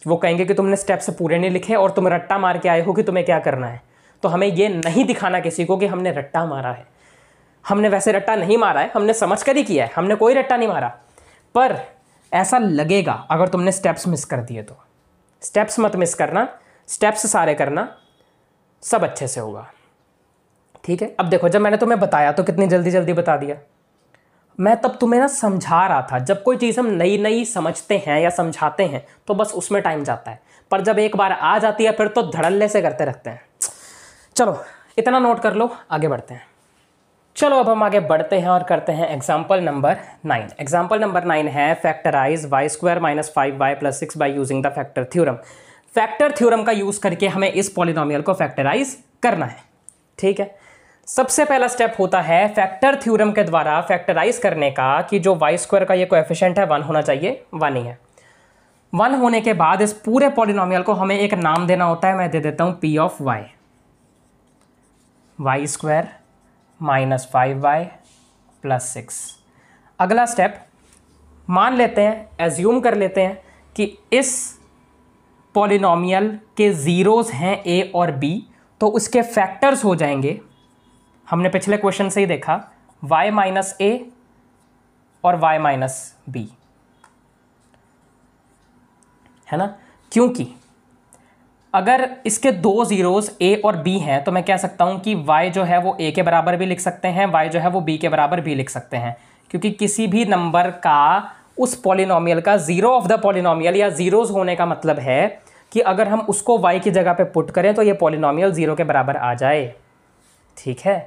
वो कहेंगे कि तुमने स्टेप्स पूरे नहीं लिखे और तुम रट्टा मार के आए हो कि तुम्हें क्या करना है। तो हमें ये नहीं दिखाना किसी को कि हमने रट्टा मारा है। हमने वैसे रट्टा नहीं मारा है, हमने समझ कर ही किया है, हमने कोई रट्टा नहीं मारा। पर ऐसा लगेगा अगर तुमने स्टेप्स मिस कर दिए तो। स्टेप्स मत मिस करना, स्टेप्स सारे करना, सब अच्छे से होगा। ठीक है। अब देखो, जब मैंने तुम्हें बताया तो कितनी जल्दी जल्दी बता दिया। मैं तब तुम्हें ना समझा रहा था। जब कोई चीज़ हम नई नई समझते हैं या समझाते हैं तो बस उसमें टाइम जाता है, पर जब एक बार आ जाती है फिर तो धड़ल्ले से करते रखते हैं। चलो इतना नोट कर लो, आगे बढ़ते हैं। चलो अब हम आगे बढ़ते हैं और करते हैं एग्जाम्पल नंबर 9। एग्जाम्पल नंबर 9 है factorise y² - 5y + 6 by using the factor theorem. Factor theorem का यूज़ करके हमें इस पॉलिनोमियल को फैक्टराइज करना है। ठीक है। सबसे पहला स्टेप होता है फैक्टर थ्योरम के द्वारा फैक्टराइज करने का कि जो y² का ये कोएफिशिएंट है 1 होना चाहिए, 1 ही है। 1 होने के बाद इस पूरे पॉलिनोमियल को हमें एक नाम देना होता है। मैं दे देता हूँ p of y, y² - 5y + 6। अगला स्टेप, मान लेते हैं, एज्यूम कर लेते हैं कि इस पॉलिनोमियल के ज़ीरोज़ हैं a और b, तो उसके फैक्टर्स हो जाएंगे, हमने पिछले क्वेश्चन से ही देखा, y - a और y - b, है ना। क्योंकि अगर इसके दो ज़ीरोज़ a और b हैं तो मैं कह सकता हूं कि y जो है वो a के बराबर भी लिख सकते हैं, y जो है वो b के बराबर भी लिख सकते हैं। क्योंकि किसी भी नंबर का उस पॉलिनोमियल का ज़ीरो ऑफ द पॉलिनोमियल या ज़ीरोज़ होने का मतलब है कि अगर हम उसको y की जगह पे पुट करें तो ये पॉलिनोमियल 0 के बराबर आ जाए। ठीक है।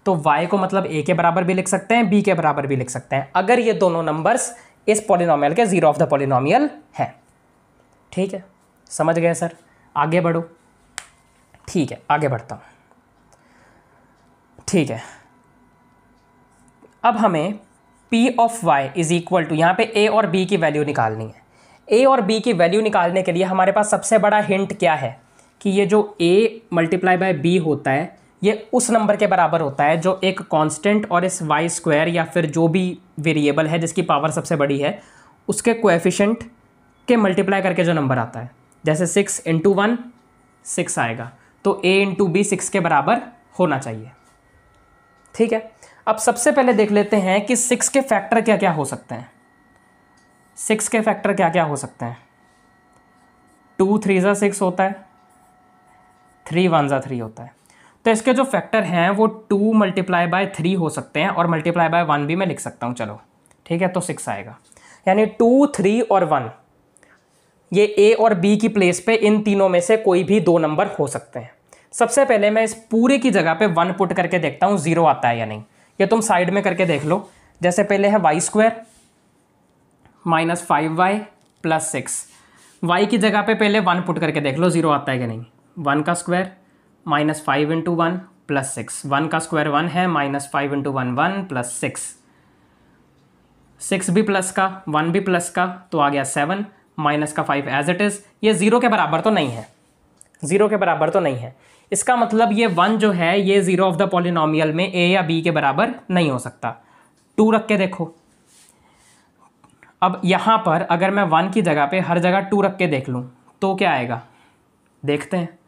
तो y को मतलब a के बराबर भी लिख सकते हैं, b के बराबर भी लिख सकते हैं, अगर ये दोनों नंबर्स इस पॉलिनोमियल के ज़ीरो ऑफ द पॉलिनोमियल है। ठीक है, समझ गए सर? आगे बढ़ो। ठीक है, आगे बढ़ता हूँ। ठीक है, अब हमें p of y is equal to, यहाँ पे a और b की वैल्यू निकालनी है। a और b की वैल्यू निकालने के लिए हमारे पास सबसे बड़ा हिंट क्या है कि ये जो a × b होता है ये उस नंबर के बराबर होता है जो एक कांस्टेंट और इस y² या फिर जो भी वेरिएबल है जिसकी पावर सबसे बड़ी है उसके कोएफिशिएंट के मल्टीप्लाई करके जो नंबर आता है। जैसे 6 × 1 6 आएगा, तो a × b 6 के बराबर होना चाहिए। ठीक है। अब सबसे पहले देख लेते हैं कि 6 के फैक्टर क्या क्या हो सकते हैं। 6 के फैक्टर क्या क्या हो सकते हैं? 2 3 × 6 होता है, 3 1 × 3 होता है। तो इसके जो फैक्टर हैं वो 2 × 3 हो सकते हैं और × 1 भी मैं लिख सकता हूँ। चलो ठीक है, तो 6 आएगा। यानी 2 3 और 1, ये a और b की प्लेस पे इन तीनों में से कोई भी दो नंबर हो सकते हैं। सबसे पहले मैं इस पूरे की जगह पे 1 पुट करके देखता हूँ 0 आता है या नहीं। ये तुम साइड में करके देख लो। जैसे पहले है y² - 5y + 6, y की जगह पे पहले 1 पुट करके देख लो 0 आता है कि नहीं। 1 का स्क्वायर - 5 × 1 + 6, 1 का स्क्वायर 1 है, -5 × 1 1 + 6, 6 भी प्लस का 1 भी प्लस का, तो आ गया 7, माइनस का 5 एज इट इज़। ये 0 के बराबर तो नहीं है, 0 के बराबर तो नहीं है। इसका मतलब ये 1 जो है ये 0 ऑफ द पॉलिनोमियल में a या b के बराबर नहीं हो सकता। 2 रख के देखो। अब यहाँ पर अगर मैं 1 की जगह पे हर जगह 2 रख के देख लूँ तो क्या आएगा, देखते हैं।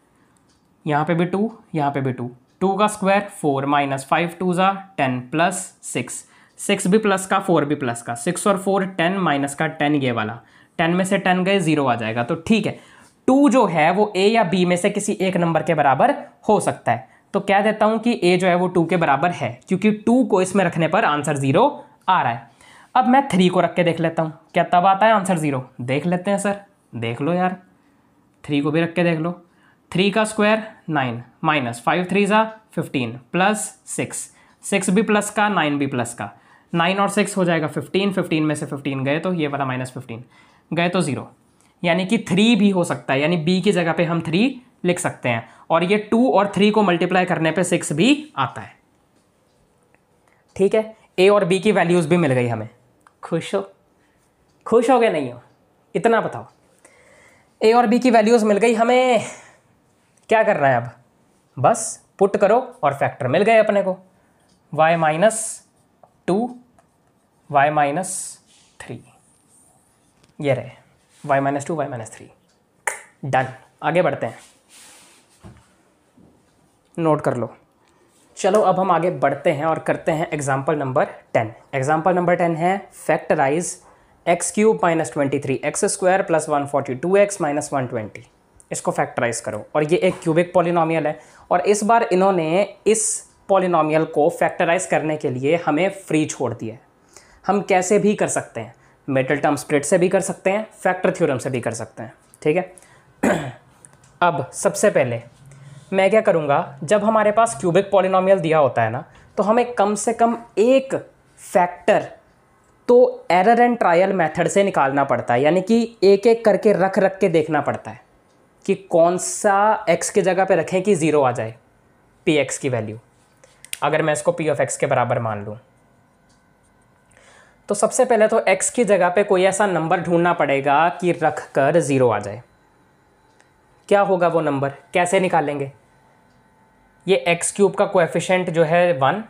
यहाँ पे भी 2, यहाँ पे भी 2, 2 का स्क्वायर 4, -5 2 ज़ा 10 + 6, 6 भी प्लस का 4 भी प्लस का, 6 और 4 10, माइनस का 10 ये वाला, 10 में से 10 गए 0 आ जाएगा। तो ठीक है, 2 जो है वो a या b में से किसी एक नंबर के बराबर हो सकता है। तो कह देता हूँ कि a जो है वो 2 के बराबर है, क्योंकि 2 को इसमें रखने पर आंसर 0 आ रहा है। अब मैं 3 को रख के देख लेता हूँ, क्या तब आता है आंसर 0? देख लेते हैं सर, देख लो यार, 3 को भी रख के देख लो। 3 का स्क्वायर 9, -5 3 ज़ा 15 + 6, 6 भी प्लस का 9 भी प्लस का, 9 और 6 हो जाएगा 15, 15 में से 15 गए तो ये वाला -15 गए तो 0, यानी कि 3 भी हो सकता है। यानी b की जगह पे हम 3 लिख सकते हैं, और ये 2 और 3 को मल्टीप्लाई करने पे 6 भी आता है। ठीक है, ए और बी की वैल्यूज़ भी मिल गई हमें। खुश हो गए नहीं हो? इतना बताओ, ए और बी की वैल्यूज़ मिल गई हमें, क्या करना है अब? बस पुट करो और फैक्टर मिल गए अपने को, y माइनस 2 y माइनस 3, ये रहे y minus 2 y minus 3। Done, आगे बढ़ते हैं, नोट कर लो। चलो अब हम आगे बढ़ते हैं और करते हैं एग्जाम्पल नंबर 10। एग्जाम्पल नंबर 10 है factorise x cube minus 23 x square plus 142 x minus 120। इसको फैक्टराइज करो, और ये एक क्यूबिक पॉलिनोमियल है, और इस बार इन्होंने इस पॉलिनोमियल को फैक्टराइज करने के लिए हमें फ्री छोड़ दिया है। हम कैसे भी कर सकते हैं, मिडिल टर्म स्प्लिट से भी कर सकते हैं, फैक्टर थ्योरम से भी कर सकते हैं, ठीक है। अब सबसे पहले मैं क्या करूँगा, जब हमारे पास क्यूबिक पॉलिनोमियल दिया होता है ना, तो हमें कम से कम एक फैक्टर तो एरर एंड ट्रायल मेथड से निकालना पड़ता है, यानी कि एक एक करके रख के देखना पड़ता है कि कौन सा x की जगह पे रखें कि 0 आ जाए, पी एक्स की वैल्यू, अगर मैं इसको पी ऑफ एक्स के बराबर मान लूँ। तो सबसे पहले तो x की जगह पे कोई ऐसा नंबर ढूंढना पड़ेगा कि रख कर 0 आ जाए। क्या होगा वो नंबर, कैसे निकालेंगे? ये एक्स क्यूब का कोएफिशिएंट जो है 1,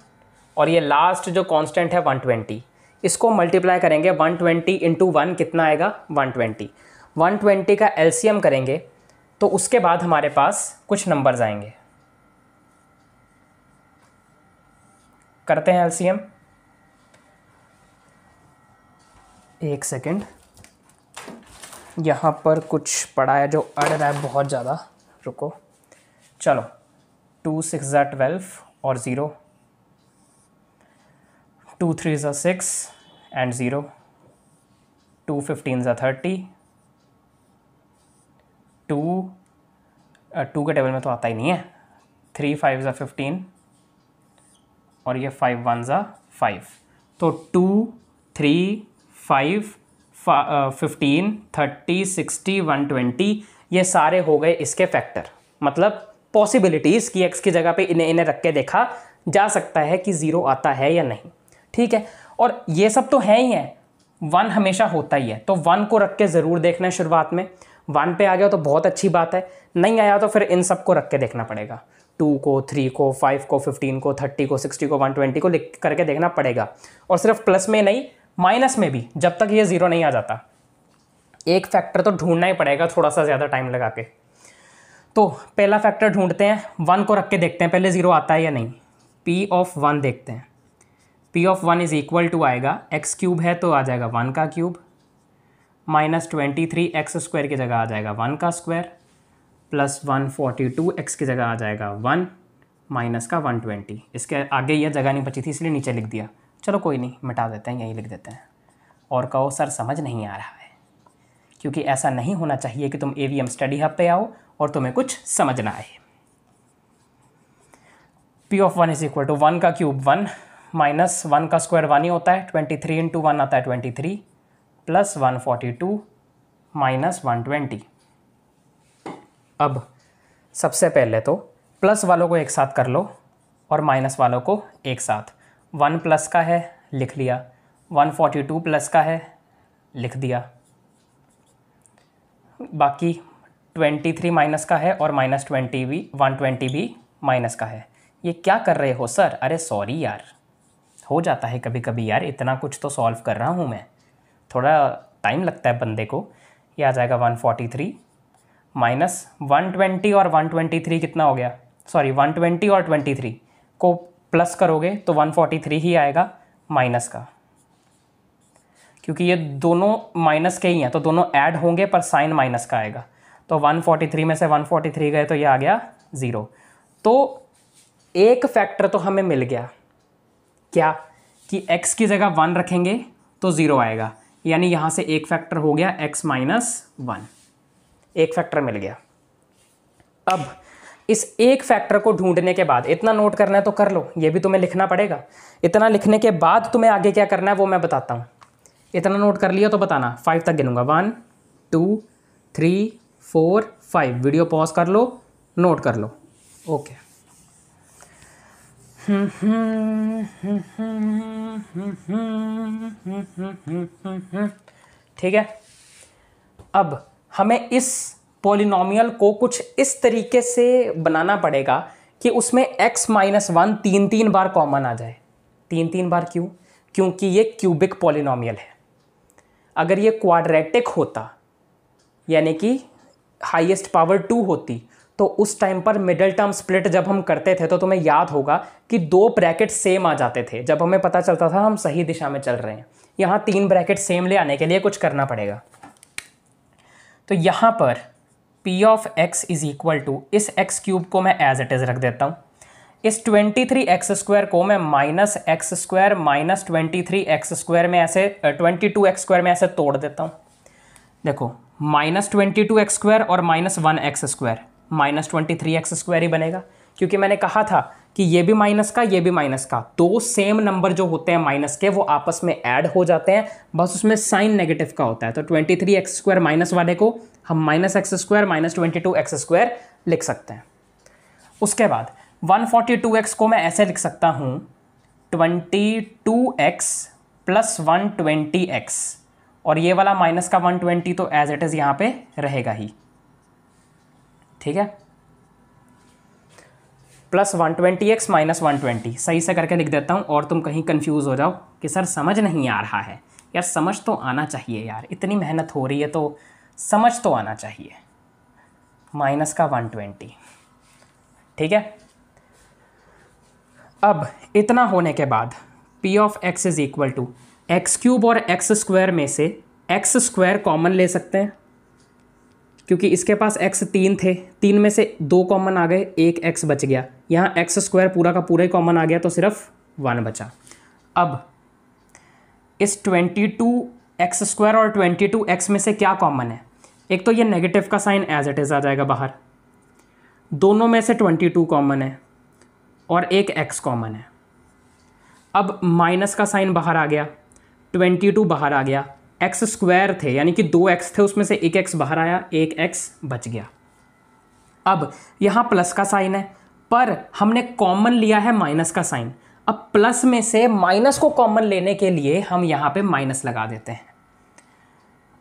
और ये लास्ट जो कांस्टेंट है 120, इसको मल्टीप्लाई करेंगे 120 इंटू 1 कितना आएगा 120। 120 का एलसीएम करेंगे तो उसके बाद हमारे पास कुछ नंबर्स आएंगे। करते हैं एलसीएम, एक सेकेंड, यहाँ पर कुछ पड़ा है जो अड़ रहा है बहुत ज़्यादा, रुको। चलो 2 6 12 और 0, 2 3 6 एंड 0, 2 15 30, 2 के टेबल में तो आता ही नहीं है, 3 5 15 और ये 5 1 5, तो 2 3 5 15 30 60 120, ये सारे हो गए इसके फैक्टर, मतलब पॉसिबिलिटीज़ कि एक्स की जगह पे इन्हें रख के देखा जा सकता है कि 0 आता है या नहीं, ठीक है। और ये सब तो है ही है, 1 हमेशा होता ही है, तो 1 को रख के ज़रूर देखना है शुरुआत में। 1 पे आ गया तो बहुत अच्छी बात है, नहीं आया तो फिर इन सब को रख के देखना पड़ेगा, 2 को 3 को 5 को 15 को 30 को 60 को 120 को लिख करके देखना पड़ेगा। और सिर्फ प्लस में नहीं, माइनस में भी, जब तक ये 0 नहीं आ जाता एक फैक्टर तो ढूंढना ही पड़ेगा, थोड़ा सा ज़्यादा टाइम लगा के। तो पहला फैक्टर ढूंढते हैं, 1 को रख के देखते हैं पहले 0 आता है या नहीं। पी ऑफ 1 देखते हैं, P of 1 is equal to आएगा, एक्स क्यूब है तो आ जाएगा 1 का क्यूब, माइनस 23 एक्स स्क्वायर की जगह आ जाएगा 1 का स्क्वायर, प्लस 142 एक्स की जगह आ जाएगा 1 माइनस का 120। इसके आगे यह जगह नहीं बची थी इसलिए नीचे लिख दिया, चलो कोई नहीं, मिटा देते हैं, यहीं लिख देते हैं। और कहो सर समझ नहीं आ रहा है, क्योंकि ऐसा नहीं होना चाहिए कि तुम AVM स्टडी हब पे आओ और तुम्हें कुछ समझ ना आए। P of 1 is equal to 1 का क्यूब 1 माइनस 1 का स्क्वायर 1 ही होता है, 23 इंटू 1 आता है 23, प्लस 142 माइनस 120। अब सबसे पहले तो प्लस वालों को एक साथ कर लो और माइनस वालों को एक साथ। 1 प्लस का है लिख लिया, 142 प्लस का है लिख दिया, बाकी 23 माइनस का है और माइनस 20 भी 120 भी माइनस का है। ये क्या कर रहे हो सर? अरे सॉरी यार, हो जाता है कभी कभी यार, इतना कुछ तो सॉल्व कर रहा हूँ मैं, थोड़ा टाइम लगता है बंदे को। ये आ जाएगा 143 माइनस 120 और 123 कितना हो गया, सॉरी 120 और 23 को प्लस करोगे तो 143 ही आएगा माइनस का, क्योंकि ये दोनों माइनस के ही हैं तो दोनों ऐड होंगे पर साइन माइनस का आएगा। तो 143 में से 143 गए तो ये आ गया 0। तो एक फैक्टर तो हमें मिल गया, क्या कि x की जगह 1 रखेंगे तो 0 आएगा, यानी यहाँ से एक फैक्टर हो गया x माइनस 1, एक फैक्टर मिल गया। अब इस एक फैक्टर को ढूंढने के बाद इतना नोट करना है तो कर लो, ये भी तुम्हें लिखना पड़ेगा। इतना लिखने के बाद तुम्हें आगे क्या करना है वो मैं बताता हूँ। इतना नोट कर लिया तो बताना, 5 तक गिनूंगा, 1 2 3 4 5। वीडियो पॉज कर लो, नोट कर लो, ओके। ठीक है। अब हमें इस पॉलिनोमियल को कुछ इस तरीके से बनाना पड़ेगा कि उसमें x माइनस वन तीन तीन बार कॉमन आ जाए। तीन तीन बार क्यों? क्योंकि ये क्यूबिक पॉलिनोमियल है। अगर ये क्वाड्रेटिक होता यानी कि हाईएस्ट पावर 2 होती तो उस टाइम पर मिडिल टर्म स्प्लिट जब हम करते थे तो तुम्हें याद होगा कि 2 ब्रैकेट सेम आ जाते थे, जब हमें पता चलता था हम सही दिशा में चल रहे हैं। यहाँ 3 ब्रैकेट सेम ले आने के लिए कुछ करना पड़ेगा। तो यहाँ पर p of x is equal to, इस x क्यूब को मैं एज इट इज़ रख देता हूँ, इस 23x² को मैं माइनस x² माइनस 23x² में ऐसे 22x² में ऐसे तोड़ देता हूँ। देखो माइनस 22x² और माइनस 1x² माइनस 23x² ही बनेगा, क्योंकि मैंने कहा था कि ये भी माइनस का ये भी माइनस का, 2 सेम नंबर जो होते हैं माइनस के वो आपस में ऐड हो जाते हैं, बस उसमें साइन नेगेटिव का होता है। तो 23x² माइनस वाले को हम माइनस x² माइनस 22x² लिख सकते हैं। उसके बाद 142x को मैं ऐसे लिख सकता हूँ 22x प्लस 120x, और ये वाला माइनस का 120 तो एज इट इज़ यहाँ पे रहेगा ही। ठीक है, प्लस 120x माइनस 120 सही से करके लिख देता हूँ, और तुम कहीं कंफ्यूज हो जाओ कि सर समझ नहीं आ रहा है। यार समझ तो आना चाहिए यार, इतनी मेहनत हो रही है तो समझ तो आना चाहिए। माइनस का 120, ठीक है। अब इतना होने के बाद p of x is equal to x³ और x² में से x² कॉमन ले सकते हैं, क्योंकि इसके पास x 3 थे, 3 में से 2 कॉमन आ गए, एक x बच गया। यहाँ x² पूरा का पूरा ही कॉमन आ गया तो सिर्फ 1 बचा। अब इस 22x² और 22x में से क्या कॉमन है? एक तो ये नेगेटिव का साइन एज इट इज़ आ जाएगा बाहर, दोनों में से 22 कॉमन है और एक x कॉमन है। अब माइनस का साइन बाहर आ गया, 22 बाहर आ गया, x² थे यानी कि 2x थे, उसमें से एक x बाहर आया, एक x बच गया। अब यहाँ प्लस का साइन है, पर हमने कॉमन लिया है माइनस का साइन। अब प्लस में से माइनस को कॉमन लेने के लिए हम यहाँ पे माइनस लगा देते हैं।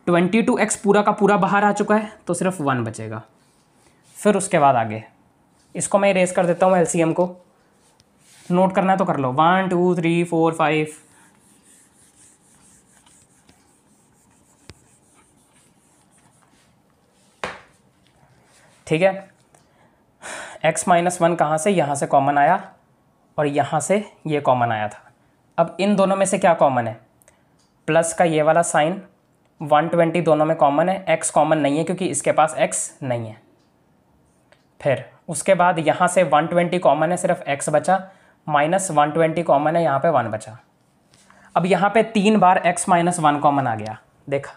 22x पूरा का पूरा बाहर आ चुका है तो सिर्फ 1 बचेगा। फिर उसके बाद आगे इसको मैं इरेज कर देता हूँ, एलसीएम को नोट करना है तो कर लो, 1 2 3 4 5। ठीक है, x माइनस 1 कहाँ से? यहाँ से कॉमन आया और यहाँ से ये कॉमन आया था। अब इन दोनों में से क्या कॉमन है? प्लस का ये वाला साइन, 120 दोनों में कॉमन है, x कॉमन नहीं है क्योंकि इसके पास x नहीं है। फिर उसके बाद यहाँ से 120 कॉमन है, सिर्फ x बचा, माइनस 120 कॉमन है, यहाँ पे 1 बचा। अब यहाँ पे 3 बार x माइनस 1 कॉमन आ गया। देखा,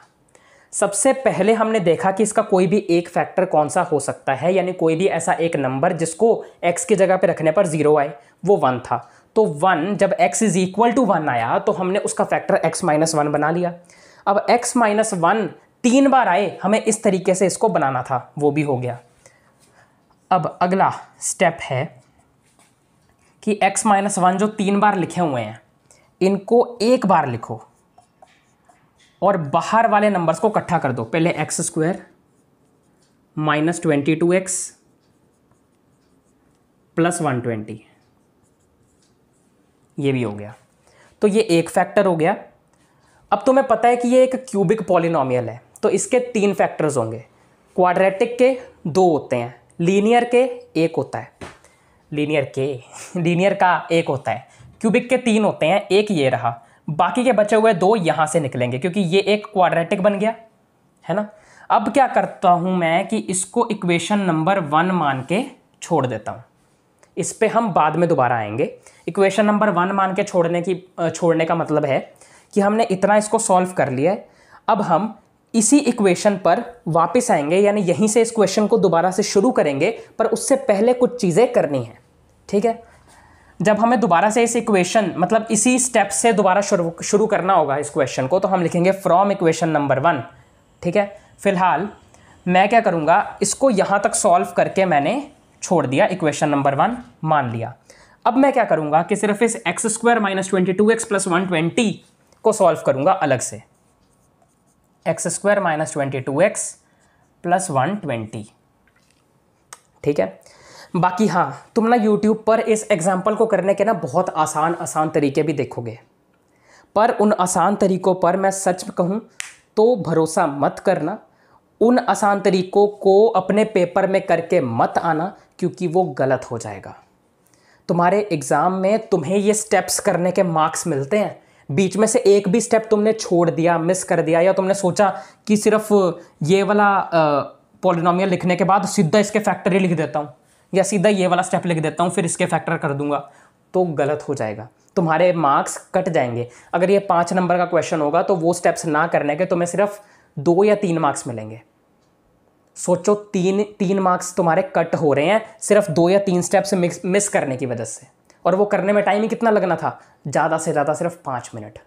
सबसे पहले हमने देखा कि इसका कोई भी एक फैक्टर कौन सा हो सकता है, यानी कोई भी ऐसा एक नंबर जिसको x की जगह पे रखने पर 0 आए, वो 1 था। तो 1 जब x इज इक्वल टू 1 आया तो हमने उसका फैक्टर x माइनस 1 बना लिया। अब x माइनस 1 3 बार आए, हमें इस तरीके से इसको बनाना था, वो भी हो गया। अब अगला स्टेप है कि x माइनस 1 जो 3 बार लिखे हुए हैं इनको एक बार लिखो और बाहर वाले नंबर्स को इकट्ठा कर दो। पहले x² माइनस 22x प्लस 120, ये भी हो गया। तो ये एक फैक्टर हो गया। अब तुम्हें पता है कि ये एक क्यूबिक पॉलिनोमियल है तो इसके 3 फैक्टर्स होंगे। क्वाड्रेटिक के 2 होते हैं, लीनियर के 1 होता है, लीनियर का 1 होता है, क्यूबिक के 3 होते हैं, एक ये रहा, बाकी के बचे हुए 2 यहाँ से निकलेंगे क्योंकि ये एक क्वाड्रेटिक बन गया है ना। अब क्या करता हूँ मैं कि इसको इक्वेशन नंबर 1 मान के छोड़ देता हूँ। इस पे हम बाद में दोबारा आएंगे। इक्वेशन नंबर 1 मान के छोड़ने का मतलब है कि हमने इतना इसको सॉल्व कर लिया है। अब हम इसी इक्वेशन पर वापस आएंगे, यानी यहीं से इस क्वेश्चन को दोबारा से शुरू करेंगे, पर उससे पहले कुछ चीज़ें करनी है। ठीक है, जब हमें दोबारा से इस इक्वेशन मतलब इसी स्टेप से दोबारा शुरू करना होगा इस क्वेश्चन को, तो हम लिखेंगे फ्रॉम इक्वेशन नंबर 1। ठीक है, फिलहाल मैं क्या करूँगा, इसको यहाँ तक सॉल्व करके मैंने छोड़ दिया, इक्वेशन नंबर 1 मान लिया। अब मैं क्या करूँगा कि सिर्फ इस x square minus 22x plus 120 को सॉल्व करूँगा अलग से, x square minus 22x plus 120, ठीक है। बाकी हाँ, तुम ना यूट्यूब पर इस एग्जाम्पल को करने के ना बहुत आसान आसान तरीके भी देखोगे, पर उन आसान तरीकों पर मैं सच कहूँ तो भरोसा मत करना। उन आसान तरीकों को अपने पेपर में करके मत आना, क्योंकि वो गलत हो जाएगा। तुम्हारे एग्ज़ाम में तुम्हें ये स्टेप्स करने के मार्क्स मिलते हैं, बीच में से एक भी स्टेप तुमने छोड़ दिया, मिस कर दिया, या तुमने सोचा कि सिर्फ ये वाला पॉलिनोमियल लिखने के बाद सीधा इसके फैक्टर ही लिख देता हूँ, या सीधा ये वाला स्टेप लिख देता हूँ फिर इसके फैक्टर कर दूंगा, तो गलत हो जाएगा, तुम्हारे मार्क्स कट जाएंगे। अगर ये 5 नंबर का क्वेश्चन होगा तो वो स्टेप्स ना करने के तुम्हें सिर्फ 2 या 3 मार्क्स मिलेंगे। सोचो, 3 मार्क्स तुम्हारे कट हो रहे हैं सिर्फ 2 या 3 स्टेप्स मिस करने की वजह से, और वो करने में टाइम ही कितना लगना था, ज़्यादा से ज़्यादा सिर्फ 5 मिनट।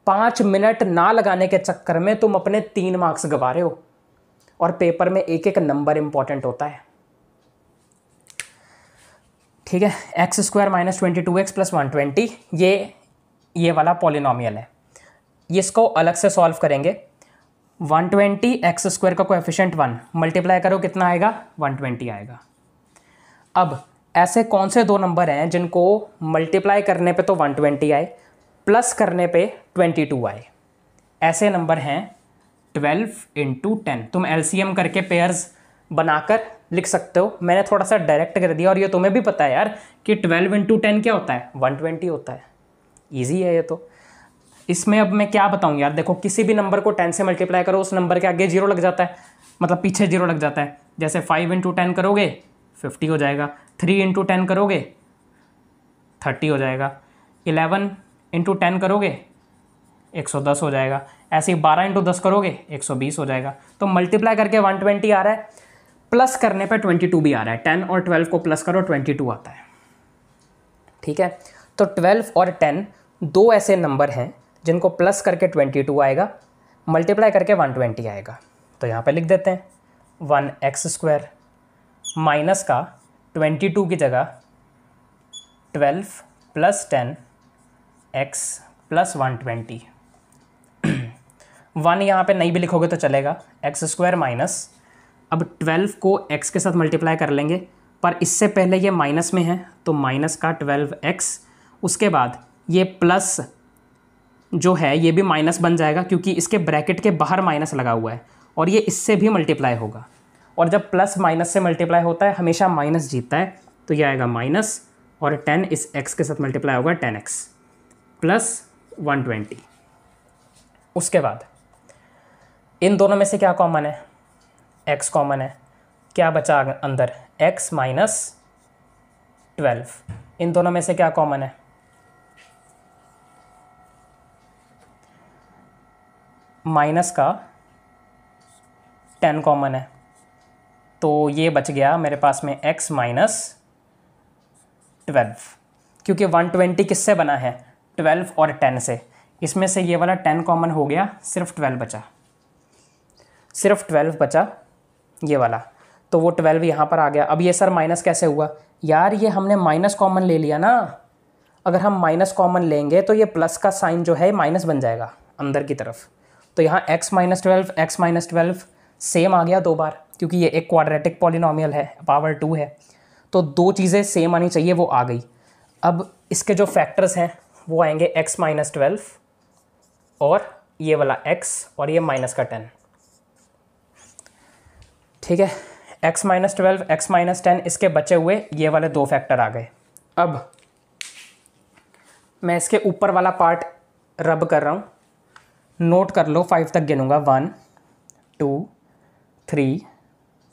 5 मिनट ना लगाने के चक्कर में तुम अपने 3 मार्क्स गंवा रहे हो, और पेपर में एक एक नंबर इंपॉर्टेंट होता है, ठीक है। X square minus 22x plus 120 ये वाला पॉलिनोमियल है, ये इसको अलग से सॉल्व करेंगे। 120 एक्स स्क्वायर का कोएफिशिएंट 1 मल्टीप्लाई करो कितना आएगा, 120 आएगा। अब ऐसे कौन से 2 नंबर हैं जिनको मल्टीप्लाई करने पे तो 120 आए, प्लस करने पे 22 आए? ऐसे नंबर हैं 12 × 10। तुम एलसीएम करके पेयर्स बनाकर लिख सकते हो, मैंने थोड़ा सा डायरेक्ट कर दिया, और ये तुम्हें भी पता है यार कि 12 × 10 क्या होता है, 120 होता है। ईजी है ये तो। इसमें अब मैं क्या बताऊं यार, देखो किसी भी नंबर को 10 से मल्टीप्लाई करो, उस नंबर के आगे 0 लग जाता है, मतलब पीछे 0 लग जाता है। जैसे 5 × 10 करोगे 50 हो जाएगा, 3 × 10 करोगे 30 हो जाएगा, 11 × 10 करोगे 110 हो जाएगा, ऐसे ही 12 × 10 करोगे 120 हो जाएगा। तो मल्टीप्लाई करके 120 आ रहा है, प्लस करने पे 22 भी आ रहा है। 10 और 12 को प्लस करो 22 आता है, ठीक है। तो 12 और 10 2 ऐसे नंबर हैं जिनको प्लस करके 22 आएगा, मल्टीप्लाई करके 120 आएगा। तो यहाँ पे लिख देते हैं 1x² माइनस का 22 की जगह 12 + 10x + 120। 1 यहाँ पे नहीं भी लिखोगे तो चलेगा, x² माइनस, अब 12 को x के साथ मल्टीप्लाई कर लेंगे, पर इससे पहले ये माइनस में है तो माइनस का 12x, उसके बाद ये प्लस जो है ये भी माइनस बन जाएगा, क्योंकि इसके ब्रैकेट के बाहर माइनस लगा हुआ है, और ये इससे भी मल्टीप्लाई होगा, और जब प्लस माइनस से मल्टीप्लाई होता है हमेशा माइनस जीतता है, तो ये आएगा माइनस, और 10 इस x के साथ मल्टीप्लाई होगा 10x + 120। उसके बाद इन दोनों में से क्या कॉमन है, x कॉमन है, क्या बचा अंदर, x - 12। इन दोनों में से क्या कॉमन है, माइनस का 10 कॉमन है, तो ये बच गया मेरे पास में x - 12, क्योंकि 120 किससे बना है, 12 और 10 से। इसमें से ये वाला 10 कॉमन हो गया, सिर्फ 12 बचा, सिर्फ 12 बचा ये वाला, तो वो 12 यहाँ पर आ गया। अब ये सर माइनस कैसे हुआ यार, ये हमने माइनस कॉमन ले लिया ना, अगर हम माइनस कॉमन लेंगे तो ये प्लस का साइन जो है माइनस बन जाएगा अंदर की तरफ, तो यहाँ x - 12 x - 12 सेम आ गया 2 बार, क्योंकि ये एक क्वाड्रेटिक पॉलिनोमियल है, पावर 2 है, तो 2 चीज़ें सेम आनी चाहिए, वो आ गई। अब इसके जो फैक्टर्स हैं वो आएंगे x - 12 और ये वाला x और ये माइनस का 10, ठीक है। x - 12 x - 10 इसके बचे हुए ये वाले 2 फैक्टर आ गए। अब मैं इसके ऊपर वाला पार्ट रब कर रहा हूँ, नोट कर लो, 5 तक गिनूंगा, 1 2 3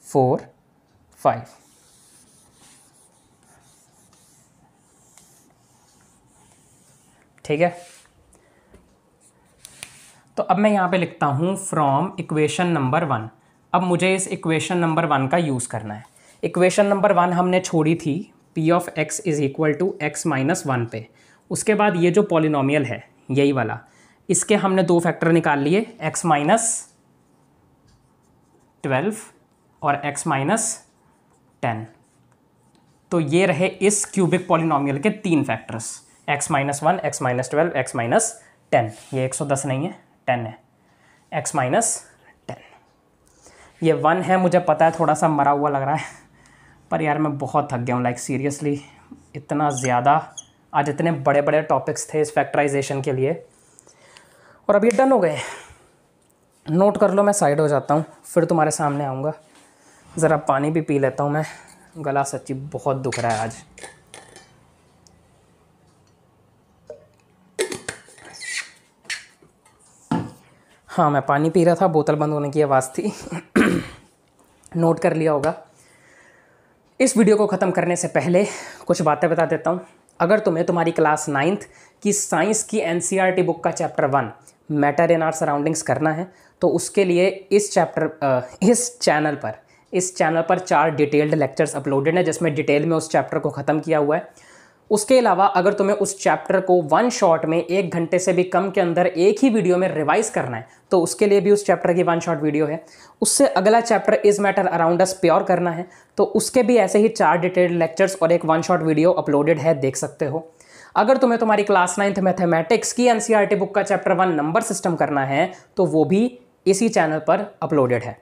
4 5। ठीक है, तो अब मैं यहाँ पे लिखता हूँ फ्रॉम इक्वेशन नंबर 1। अब मुझे इस इक्वेशन नंबर 1 का यूज़ करना है। इक्वेशन नंबर 1 हमने छोड़ी थी p ऑफ x = x - 1 पे। उसके बाद ये जो पॉलिनोमियल है यही वाला, इसके हमने 2 फैक्टर निकाल लिए, x - 12 और x - 10। तो ये रहे इस क्यूबिक पॉलिनोमियल के 3 फैक्टर्स, x-1, x-12, x-10। ये 110 नहीं है, 10 है, x-10। ये 1 है, मुझे पता है थोड़ा सा मरा हुआ लग रहा है, पर यार मैं बहुत थक गया हूँ, लाइक सीरियसली इतना ज़्यादा आज इतने बड़े बड़े टॉपिक्स थे इस फैक्टराइजेशन के लिए, और अब ये डन हो गए। नोट कर लो, मैं साइड हो जाता हूँ, फिर तुम्हारे सामने आऊँगा। ज़रा पानी भी पी लेता हूँ मैं, गला सच्ची बहुत दुख रहा है आज। हाँ, मैं पानी पी रहा था, बोतल बंद होने की आवाज़ थी। नोट कर लिया होगा। इस वीडियो को ख़त्म करने से पहले कुछ बातें बता देता हूँ। अगर तुम्हें तुम्हारी क्लास 9th की साइंस की NCERT बुक का chapter 1 matter in our surroundings करना है, तो उसके लिए इस चैनल पर 4 डिटेल्ड लेक्चर्स अपलोडेड हैं, जिसमें डिटेल में उस चैप्टर को ख़त्म किया हुआ है। उसके अलावा अगर तुम्हें उस चैप्टर को 1 शॉट में 1 घंटे से भी कम के अंदर एक ही वीडियो में रिवाइज करना है, तो उसके लिए भी उस चैप्टर की 1 शॉट वीडियो है। उससे अगला chapter is matter around us pure करना है, तो उसके भी ऐसे ही 4 डिटेल्ड लेक्चर्स और एक 1 शॉट वीडियो अपलोडेड है, देख सकते हो। अगर तुम्हें तुम्हारी क्लास 9th मैथमेटिक्स की NCERT बुक का चैप्टर 1 नंबर सिस्टम करना है, तो वो भी इसी चैनल पर अपलोडेड है,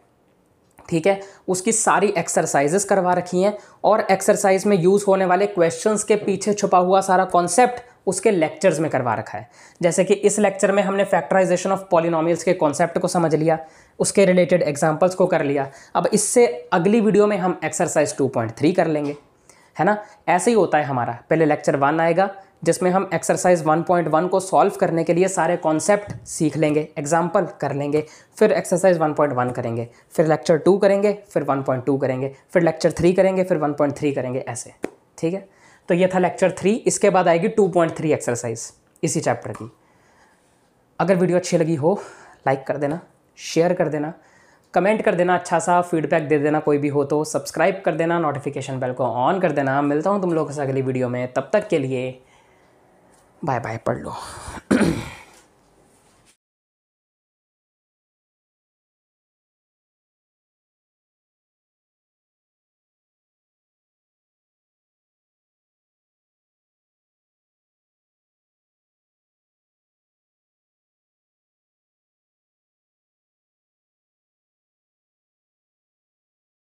ठीक है। उसकी सारी एक्सरसाइजेस करवा रखी हैं, और एक्सरसाइज में यूज़ होने वाले क्वेश्चंस के पीछे छुपा हुआ सारा कॉन्सेप्ट उसके लेक्चर्स में करवा रखा है। जैसे कि इस लेक्चर में हमने फैक्टराइजेशन ऑफ पॉलिनोमियल्स के कॉन्सेप्ट को समझ लिया, उसके रिलेटेड एग्जांपल्स को कर लिया। अब इससे अगली वीडियो में हम एक्सरसाइज 2.3 कर लेंगे, है ना। ऐसे ही होता है हमारा, पहले लेक्चर 1 आएगा जिसमें हम एक्सरसाइज 1.1 को सॉल्व करने के लिए सारे कॉन्सेप्ट सीख लेंगे, एग्जाम्पल कर लेंगे, फिर एक्सरसाइज 1.1 करेंगे, फिर लेक्चर 2 करेंगे, फिर 1.2 करेंगे, फिर लेक्चर 3 करेंगे, फिर 1.3 करेंगे, ऐसे, ठीक है। तो ये था लेक्चर 3। इसके बाद आएगी 2.3 एक्सरसाइज इसी चैप्टर की। अगर वीडियो अच्छी लगी हो, लाइक कर देना, शेयर कर देना, कमेंट कर देना, अच्छा सा फीडबैक दे देना, कोई भी हो तो सब्सक्राइब कर देना, नोटिफिकेशन बेल को ऑन कर देना। मिलता हूँ तुम लोगों से अगली वीडियो में, तब तक के लिए बाय बाय, पढ़ लो।